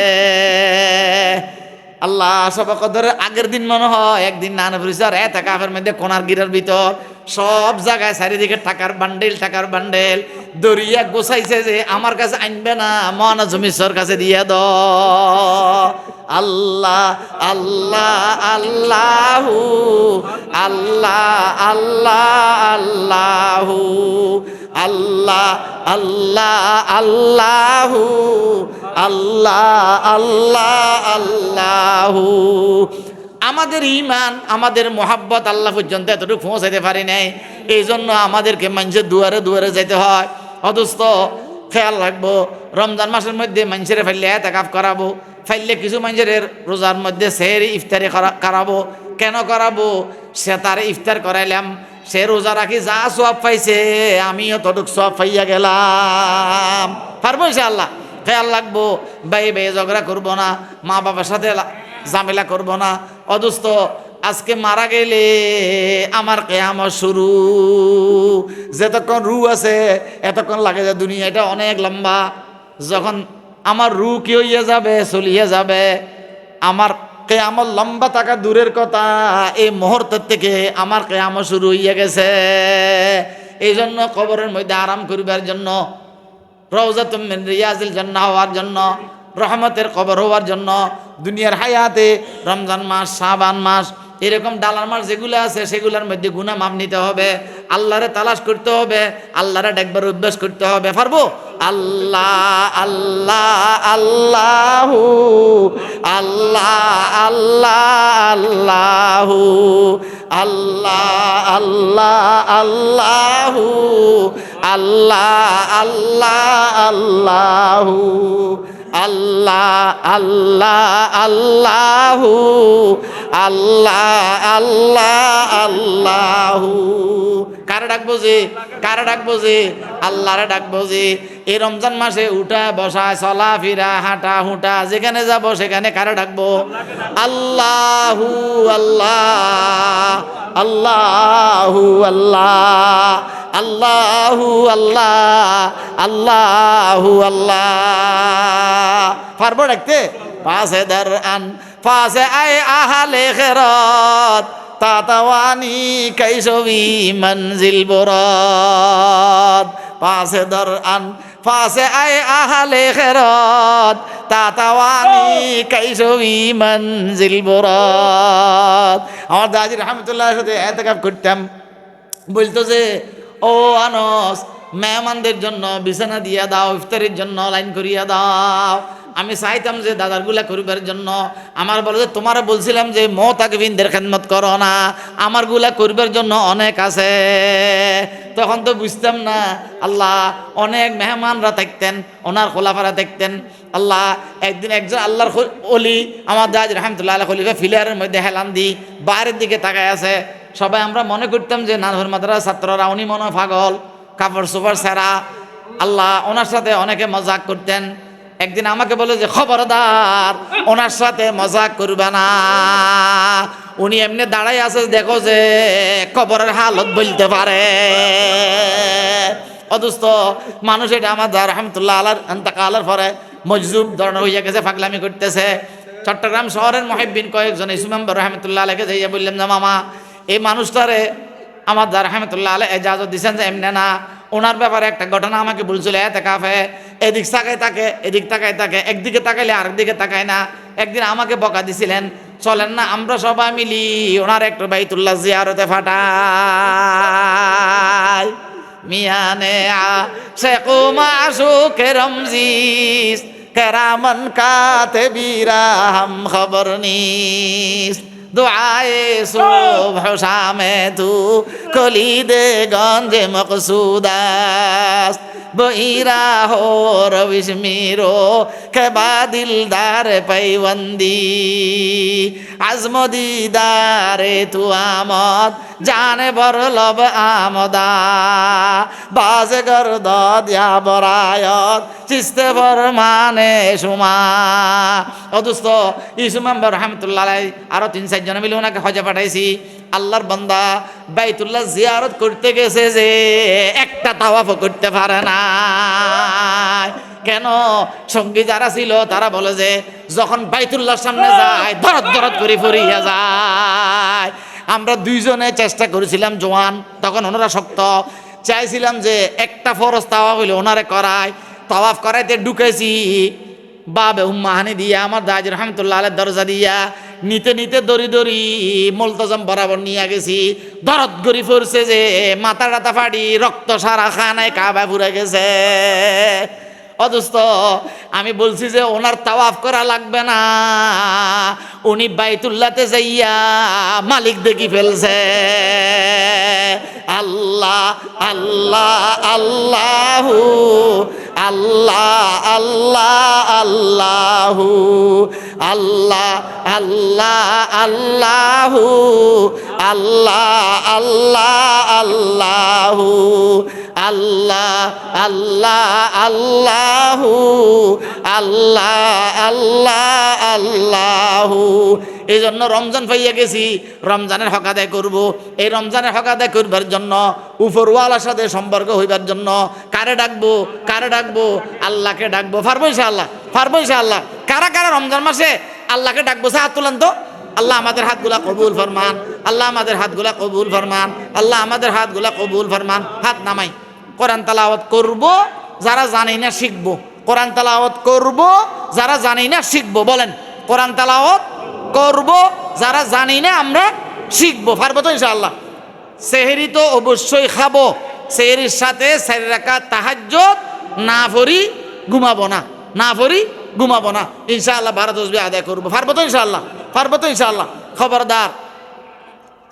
আল্লাহ সবকদরে আগের দিন মনে হয় একদিন নানপুরিসার কাফের মধ্যে কোনার গিরার ভিতর সব জায়গায় চারিদিকে টাকার বান্ডেল দরিয়া গোছাইছে যে আমার কাছে আনবে না, মহানা জমিশ্বর কাছে দিয়ে দ। আল্লাহ আল্লাহ আল্লাহু আল্লাহ আল্লাহ আল্লাহু আল্লাহ আল্লাহ আল্লাহু আল্লাহ আল্লাহ আল্লাহু। আমাদের ঈমান, আমাদের মোহাব্বত আল্লাহ পর্যন্ত এতটুকু পৌঁছাইতে পারি নাই, এই জন্য আমাদেরকে মানুষের দুয়ারে দুয়ারে যেতে হয়। অথচ খেয়াল রাখবো, রমজান মাসের মধ্যে মানুষের ফাইলে এতেকাফ করাবো, ফাইলে কিছু মানুষের রোজার মধ্যে সেহরি ইফতারি করাবো। কেন করাবো? সে তার ইফতার করাইলাম, সে রোজা রাখি যা সওয়াব পাইছে আমিও ততটুক সওয়াব পাইয়া গেলাম। পারবো ইনশাআল্লাহ। খেয়াল রাখবো, ভাই ভাই ঝগড়া করবো না, মা বাবার সাথে ঝামেলা করবো না। অদুস্ত আজকে মারা গেলে আমার কিয়ামত শুরু। যতক্ষণ রু আছে এতক্ষণ লাগে যে দুনিয়াটা অনেক লম্বা। যখন আমার রু কি হইয়া যাবে, চলিয়ে যাবে, আমার কিয়ামত লম্বা থাকা দূরের কথা, এই মুহূর্তের থেকে আমার কিয়ামত শুরু হইয়া গেছে। এই জন্য কবরের মধ্যে আরাম করিবার জন্য, রওজাতুম মিন রিয়াজিল জান্নাহ হওয়ার জন্য, রহমতের কবর হওয়ার জন্য, দুনিয়ার হায়াতে রমজান মাস, শাবান মাস, এরকম ডালার মাস যেগুলো আছে সেগুলোর মধ্যে গুনাহ মাপ নিতে হবে, আল্লাহরে তালাশ করতে হবে, আল্লাহরে ডাকবার অভ্যাস করতে হবে। পারবো? আল্লাহ আল্লাহ আল্লাহু আল্লাহ আল্লাহ আল্লাহু আল্লাহ আল্লাহ আল্লাহু আল্লাহ আল্লাহ আল্লাহু আল্লাহ আল্লাহ আল্লাহু আল্লাহ আল্লাহ আল্লাহু। কারে ডাকবো যে? কারে ডাকবো যে? আল্লাহরে ডাকবো যে। এই রমজান মাসে উঠা বসা চলা ফিরা হাঁটা হুঁটা যেখানে যাব সেখানে কারে ডাকবো? আল্লাহু আল্লাহ আল্লাহু আল্লাহ আল্লাহু আল্লাহ আল্লাহু আল্লাহ। পারবো ডাকতে? পাশে দর আন পাশে আয় আহালে খেরত তাতাওয়ানি কৈশবী মঞ্জিল বরদ পাশে দর আন পাশে আয় আহালে খেরত তাতাওয়ানি কৈশবী মঞ্জিল বরদ। আমার দাদি রহমতুল্লাহর সাথে এতেকাফ করতাম, বলতো যে ও আনস মেহমানদের জন্য বিছানা দিয়া দাও, ইফতারির জন্য লাইন করিয়া দাও। আমি চাইতাম যে দাদারগুলা করিবার জন্য। আমার বলে যে তোমার বলছিলাম যে মুতাকিবিনদের খেদমত করো না, আমারগুলা করিবার জন্য অনেক আছে। তখন তো বুঝতাম না। আল্লাহ অনেক মেহমানরা থাকতেন, ওনার খোলাফারা থাকতেন। আল্লাহ একদিন একজন আল্লাহর অলি আমার দাজ রহমতুল্লাহ আলাইহি খলিফা ফিলিয়ারের মধ্যে হেলান দি বাইরের দিকে তাকায় আছে। সবাই আমরা মনে করতাম যে নানুর মাদ্রাসার ছাত্ররা উনি মনে হয় পাগল, কাপড় চোপড় সেরা। আল্লাহ ওনার সাথে অনেকে মজাক করতেন। একদিন আমাকে বলে যে খবরদার ওনার সাথে মজাক করবে না, উনি এমনি দাঁড়াই আছে দেখো যে কবরের হালত বলতে পারে। অদুস্থ মানুষ এটা আমার রহমতুল্লাহ আলার এন্তেকালের পরে মজজুব ধরনের হইয়া গেছে, ফাগলামি করতেছে। চট্টগ্রাম শহরের মুহিব্বিন কয়েকজন ইসমাম্বর রহমতুল্লাহ আলাইকে যাইয়া বললাম যে মামা এই মানুষটারে আমার রহমতুল্লাহ আলাই এজাজত দিচ্ছেন যে এমনি না, ওনার ব্যাপারে একটা ঘটনা আমাকে বলছিল। এতেকাফে এদিক তাকায় তাকে, এদিক তাকায় তাকে, একদিকে তাকাইলে আরেক দিকে তাকায় না। একদিন আমাকে বকা দিছিলেন, চলেন না আমরা সবাই মিলি ওনার একটু বাইতুল্লাহ জিয়ারতে ফাটাই। মিয়ানে আশিকু মাশুকে রমজিস কেরামান কাতিবিরা হাম খবর নিস। दुआए सुबह शामे तू कलीदे गंजे मकसूदास बईरा हो रविश मीरो के बादिलदार पैवंदी आजम दीदारे तू आमद जाने बर लब आमदा बाज गर्दद या बरायत चिस्ते फरमाने शुमा। ও দোস্ত ইসমাম্বর রহমতুল্লাহ আলাইহি আরো 3-4 জন মিলে ওনাকে হজে পাঠাইছি। আল্লাহর বান্দা বাইতুল্লাহ জিয়ারত করতে গেছে যে একটা তাওয়াফও করতে পারে না। কেন? সঙ্গী যারা ছিল তারা বলে যে যখন বাইতুল্লাহর সামনে যায় দরদ দরদ করে পড়িয়া যায়। আমরা দুইজনে চেষ্টা করেছিলাম জওয়ান, তখন ওনারা শক্ত। চাইছিলাম যে একটা ফরজ তাওয়াফ হইলে ওনারে করায়, তাওয়াফ করাইতে ঢুকেছি বাবে উম্মাহানি দিয়া আমার দাজ রহমতুল্লাহ আলাইহির দরজা দিয়া নিতে নিতে দড়ি দড়ি মুলতজম বরাবর নিয়ে গেছি। দরদ গড়ি পড়ছে যে মাথা টাথা ফাটি রক্ত সারা খানায় কাবা পুরে গেছে। অদুস্ত আমি বলছি যে ওনার তাওয়াফ করা লাগবে না, উনি বাইতুল্লাহতে যাইয়া মালিক দেখি ফেলছে। আল্লাহ আল্লাহ আল্লাহু আল্লাহ আল্লাহ আল্লাহু আল্লাহ আল্লাহ আল্লাহু আল্লাহ আল্লাহ আল্লাহু আল্লাহ আল্লাহ আল্লাহু আল্লাহ আল্লাহ আল্লাহু। এই জন্য রমজান পাইয়া গেছি, রমজানের হক আদায় করব। এই রমজানের হক আদায় করবার জন্য উপরওয়ালার সাথে সম্পর্ক হইবার জন্য কারে ডাকবো? কারে ডাকবো? আল্লাহকে ডাকবো। পারবো ইনশাআল্লাহ, পারবো ইনশাআল্লাহ। কারা কারা রমজান মাসে আল্লাহকে ডাকবো? হাত তুলেন তো। আল্লাহ আমাদের হাতগুলা কবুল ফরমান, আল্লাহ আমাদের হাতগুলা কবুল ফরমান, আল্লাহ আমাদের হাতগুলা কবুল ফরমান। হাত নামাই কোরআন তেলাওয়াত করব, যারা জানি না শিখবো। কোরআন তেলাওয়াত করব, যারা জানি না শিখবো। বলেন কোরআন তেলাওয়াত করব, যারা জানি না আমরা শিখবো। পারবো তো ইনশাআল্লাহ। সেহরি তো অবশ্যই খাবো, সেহরির সাথে 4 রাকাত তাহাজ্জুদ না পড়ি ঘুমাবো না, না পড়ি ঘুমাবো না ইনশাআল্লাহ। 12 তাসবিহ আদায় করবো। পারবো তো ইনশাআল্লাহ, পারবো তো ইনশাআল্লাহ। খবরদার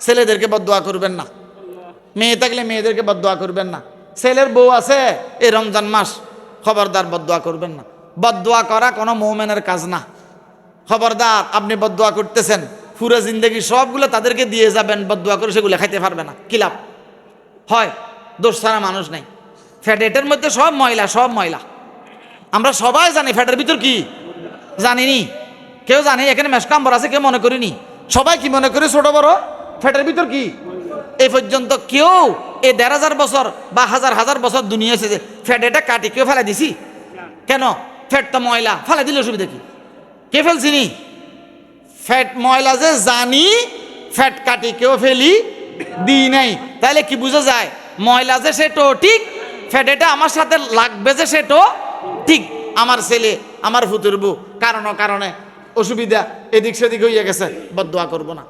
ছেলেদেরকে বদদুয়া করবেন না, মেয়ে থাকলে মেয়েদেরকে বদদুয়া করবেন না। ছেলের বউ আছে এই রমজান মাস, খবরদার বদদুয়া করবেন না। বদদুয়া করা কোনো মুমিনের কাজ না। খবরদার আপনি বদদুয়া করতেছেন, পুরো জিন্দগি সবগুলো তাদেরকে দিয়ে যাবেন, বদদুয়া করে সেগুলো খাইতে পারবে না, কি লাভ হয়? দোষ ছাড়া মানুষ নাই। ফ্যাটের মধ্যে সব ময়লা, সব ময়লা। আমরা সবাই জানি ফ্যাটের ভিতর কি জানিনি, কেউ জানি এখানে মেশকাম্বর আছে কেউ মনে করিনি। সবাই কি মনে করি ছোট বড় ফ্যাটের ভিতর কি? এই পর্যন্ত কেউ এই 1,500 বছর বা হাজার হাজার বছর দুনিয়া এসেছে ফ্যাট এটা কাটি কেউ ফেলে দিছি কেন? ফ্যাট তো ময়লা, ফেলে দিলে অসুবিধা কি? কে ফেলছিনি? ফ্যাট ময়লা যে জানি, ফ্যাট কাটি কেউ ফেলি দিই নাই। তাহলে কি বোঝা যায়? ময়লা যে সেটাও ঠিক, ফ্যাট এটা আমার সাথে লাগবে যে সেটাও ঠিক। আমার ছেলে, আমার ফুতুর বউ কারণে অসুবিধা এদিক সেদিক হইয়া গেছে, বদদোয়া করব না।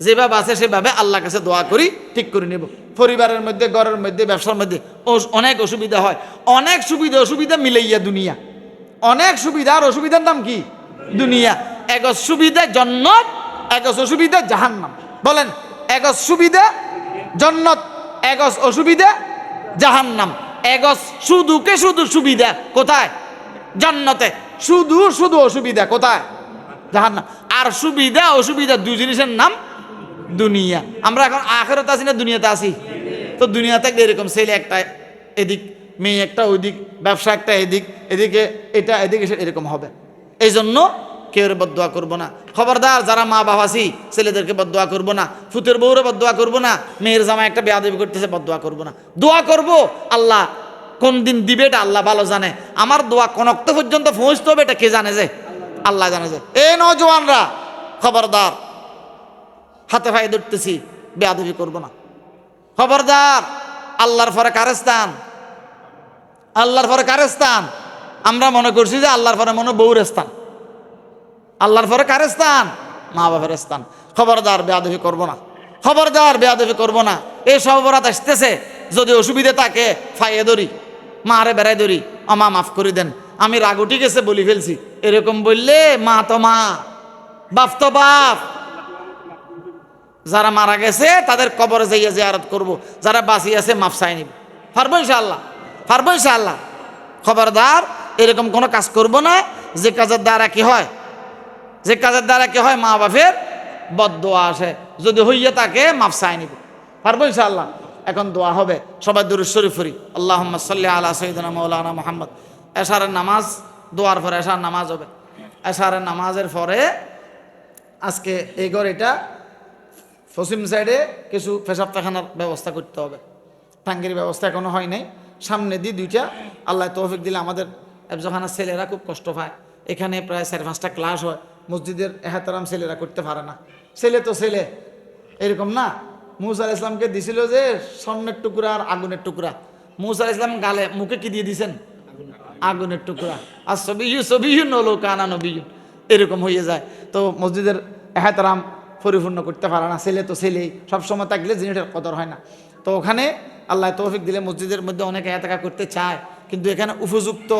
যেভাবে আছে সেভাবে আল্লাহর কাছে দোয়া করি, ঠিক করে নেব। পরিবারের মধ্যে, ঘরের মধ্যে, ব্যবসার মধ্যে অনেক অসুবিধা হয়। অনেক অসুবিধা মিলাইয়া দুনিয়া। অনেক সুবিধা আর অসুবিধার নাম কি? দুনিয়া। এক সুবিধা জান্নাত, এক অসুবিধা জাহান্নাম। বলেন, এক সুবিধা জান্নাত, এক অসুবিধা জাহান্নাম। এক শুধুকে শুধু সুবিধা কোথায়? জান্নাতে। শুধু অসুবিধা কোথায়? জাহান্নাম। আর সুবিধা অসুবিধা দুই জিনিসের নাম দুনিয়া। আমরা এখন আখিরাতে আছি না দুনিয়াতে আছি? তো দুনিয়াতে এরকম ছেলে একটা এদিক, মেয়ে একটা ওইদিক, ব্যবসা একটা এদিক, এদিকে এটা এদিকে এরকম হবে। এই জন্য কেউ বদদোয়া করবো না। খবরদার যারা মা বাবা আছি, ছেলেদেরকে বদদোয়া করবো না, ফুতের বউরে বদদোয়া করবো না, মেয়ের জামাই একটা বেয়াদবি করতেছে বদদোয়া করবো না। দোয়া করবো, আল্লাহ কোন দিন দিবে এটা আল্লাহ ভালো জানে। আমার দোয়া কোন অক্ত পর্যন্ত পৌঁছতে হবে এটা কে জানে? যে আল্লাহ জানে। যে এই নওজওয়ানরা খবরদার, হাতে পায়ে ধরতেছি, বেয়াদবি করবো না। খবরদার, আল্লাহর পরে কার স্থান? আল্লাহর পরে কার স্থান? আমরা মনে করছি যে আল্লাহর পরে মনে বউর স্থান। আল্লাহর পরে কার স্থান? মা বাবার স্থান। খবরদার বেয়াদবি করবো না, খবরদার বেয়াদবি করবো না। এই সব বরাত আসতেছে, যদি অসুবিধা থাকে ফাইয়ে ধরি, মারে বেড়াই ধরি, মা মাফ করে দেন, আমি রাগ উঠে গেছে বলি ফেলছি, এরকম বললে মা তো মা, বাপ তো বাপ। যারা মারা গেছে তাদের কবরে যাইয়া জিয়ারত করব, যারা বাঁচিয়ে আছে মাফ চাই নিব। পারবো ইনশাআল্লাহ, পারবো ইনশাআল্লাহ। খবরদার এরকম কোনো কাজ করব না যে কাজের দ্বারা কি হয়, যে কাজের দ্বারা কি হয় মা বাপের বদদোয়া আসে। যদি হইয়া থাকে মাফ চাই নিব, পারবো ইনশাআল্লাহ। এখন দোয়া হবে, সবাই দুরূদ শরীফ পড়ি। আল্লাহুম্মা সাল্লি আলা সাইয়্যিদিনা মাওলানা মুহাম্মদ। এশারের নামাজ, দোয়ার পরে এশার নামাজ হবে। এশারের নামাজের পরে আজকে এই ঘর এটা পশ্চিম সাইডে কিছু পেশাব পায়খানার ব্যবস্থা করতে হবে। টাঙ্গির ব্যবস্থা এখনো হয় নাই। সামনে দিয়ে দুইটা, আল্লাহ তৌফিক দিলে আমাদের এফজখানার ছেলেরা খুব কষ্ট পায়। এখানে প্রায় 4-5টা ক্লাস হয়। মসজিদের এহতারাম ছেলেরা করতে পারে না। ছেলে তো ছেলে, এরকম না। মুসা আলাইহিস সালামকে দিছিল যে স্বর্ণের টুকরা আর আগুনের টুকরা। মুসা আলাইহিস সালাম গালে মুখে কি দিয়ে দিছেন? আগুনের টুকরা। আর সবিয়্যুন ওয়ালাউ কানা নবিয়্যুন, এরকম হয়ে যায়। তো মসজিদের এহতারাম পরিপূর্ণ করতে পারে না। ছেলে তো ছেলেই, সবসময় থাকলে জিনিসের কদর হয় না। তো ওখানে আল্লাহ তৌফিক দিলে মসজিদের মধ্যে অনেকে এতেকাফ করতে চায়, কিন্তু এখানে উপযুক্ত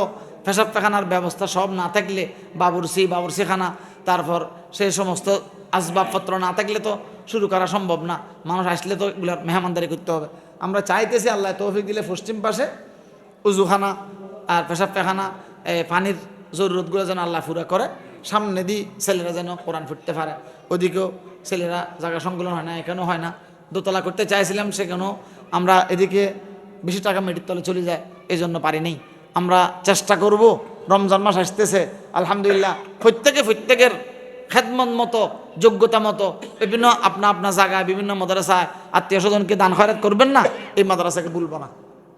পেশাব পায়খানার ব্যবস্থা সব না থাকলে, বাবুরসিখানা, তারপর সেই সমস্ত আসবাবপত্র না থাকলে তো শুরু করা সম্ভব না। মানুষ আসলে তো এগুলো মেহমানদারি করতে হবে। আমরা চাইতেছি আল্লাহ তৌফিক দিলে পশ্চিম পাশে উজুখানা আর পেশাব পায়খানা, পানির জরুরতগুলো যেন আল্লাহ পুরা করে। সামনে দিয়ে ছেলেরা যেন কোরআন ফুটতে পারে, ওদিকেও ছেলেরা জায়গা সংকুলন হয় না, এখানেও হয় না। দোতলা করতে চাইছিলাম, সেখানেও আমরা এদিকে বেশি টাকা মেটির তলে চলে যায়, এই জন্য পারি নেই। আমরা চেষ্টা করব, রমজান মাস আসতেছে, আলহামদুলিল্লাহ প্রত্যেকের খেদমত মতো, যোগ্যতা মতো বিভিন্ন আপনার জায়গায় বিভিন্ন মাদ্রাসায় আত্মীয় স্বজনকে দান খয়রাত করবেন না। এই মাদ্রাসাকে ভুলবো না,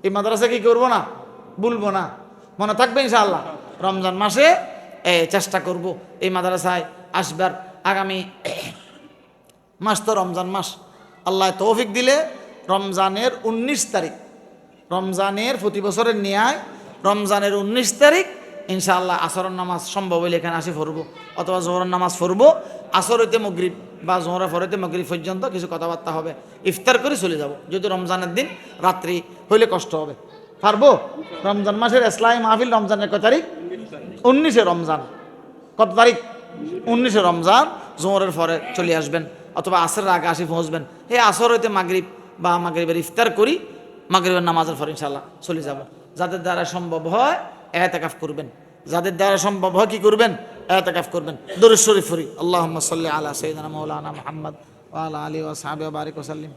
এই মাদ্রাসা কি করবো না, ভুলবো না। মনে থাকবে ইনশাআল্লাহ, রমজান মাসে চেষ্টা করব এই মাদ্রাসায় আসবার। আগামী মাস তো রমজান মাস, আল্লাহ তৌফিক দিলে রমজানের 19 তারিখ, রমজানের প্রতি বছরের ন্যায় রমজানের 19 তারিখ ইনশাআল্লাহ আসরের নামাজ সম্ভব হইলে এখানে আসি পড়ব, অথবা জোহরের নামাজ পড়ব। আসর হইতে মাগরিব বা জোহরের পর হইতে মাগরিব পর্যন্ত কিছু কথাবার্তা হবে, ইফতার করে চলে যাব। যদি রমজানের দিন রাত্রি হইলে কষ্ট হবে, পারবো। রমজান মাসের ইসলামী মাহফিল রমজানের কত তারিখ? 19 রমজান। কত তারিখ? 19 রমজান। জোহরের পরে চলে আসবেন, অথবা আসরের আগে আসি পৌঁছবেন। এই আসর হইতে মাগরিব বা মাগরিবের ইফতার করি, মাগরিবের নামাজের পর ইনশাআল্লাহ চলে যাব। যাদের দ্বারা সম্ভব হয় ইতিকাফ করবেন, যাদের দ্বারা সম্ভব হয় কি করবেন? ইতিকাফ করবেন। দরুদ শরীফ পড়ি। আল্লাহুম্মা সাল্লি আলা সাইয়্যিদিনা মাওলানা মুহাম্মদ ওয়া আলা আলিহি ওয়া সাহবিহি ওয়া বারিক ওয়া সাল্লিম।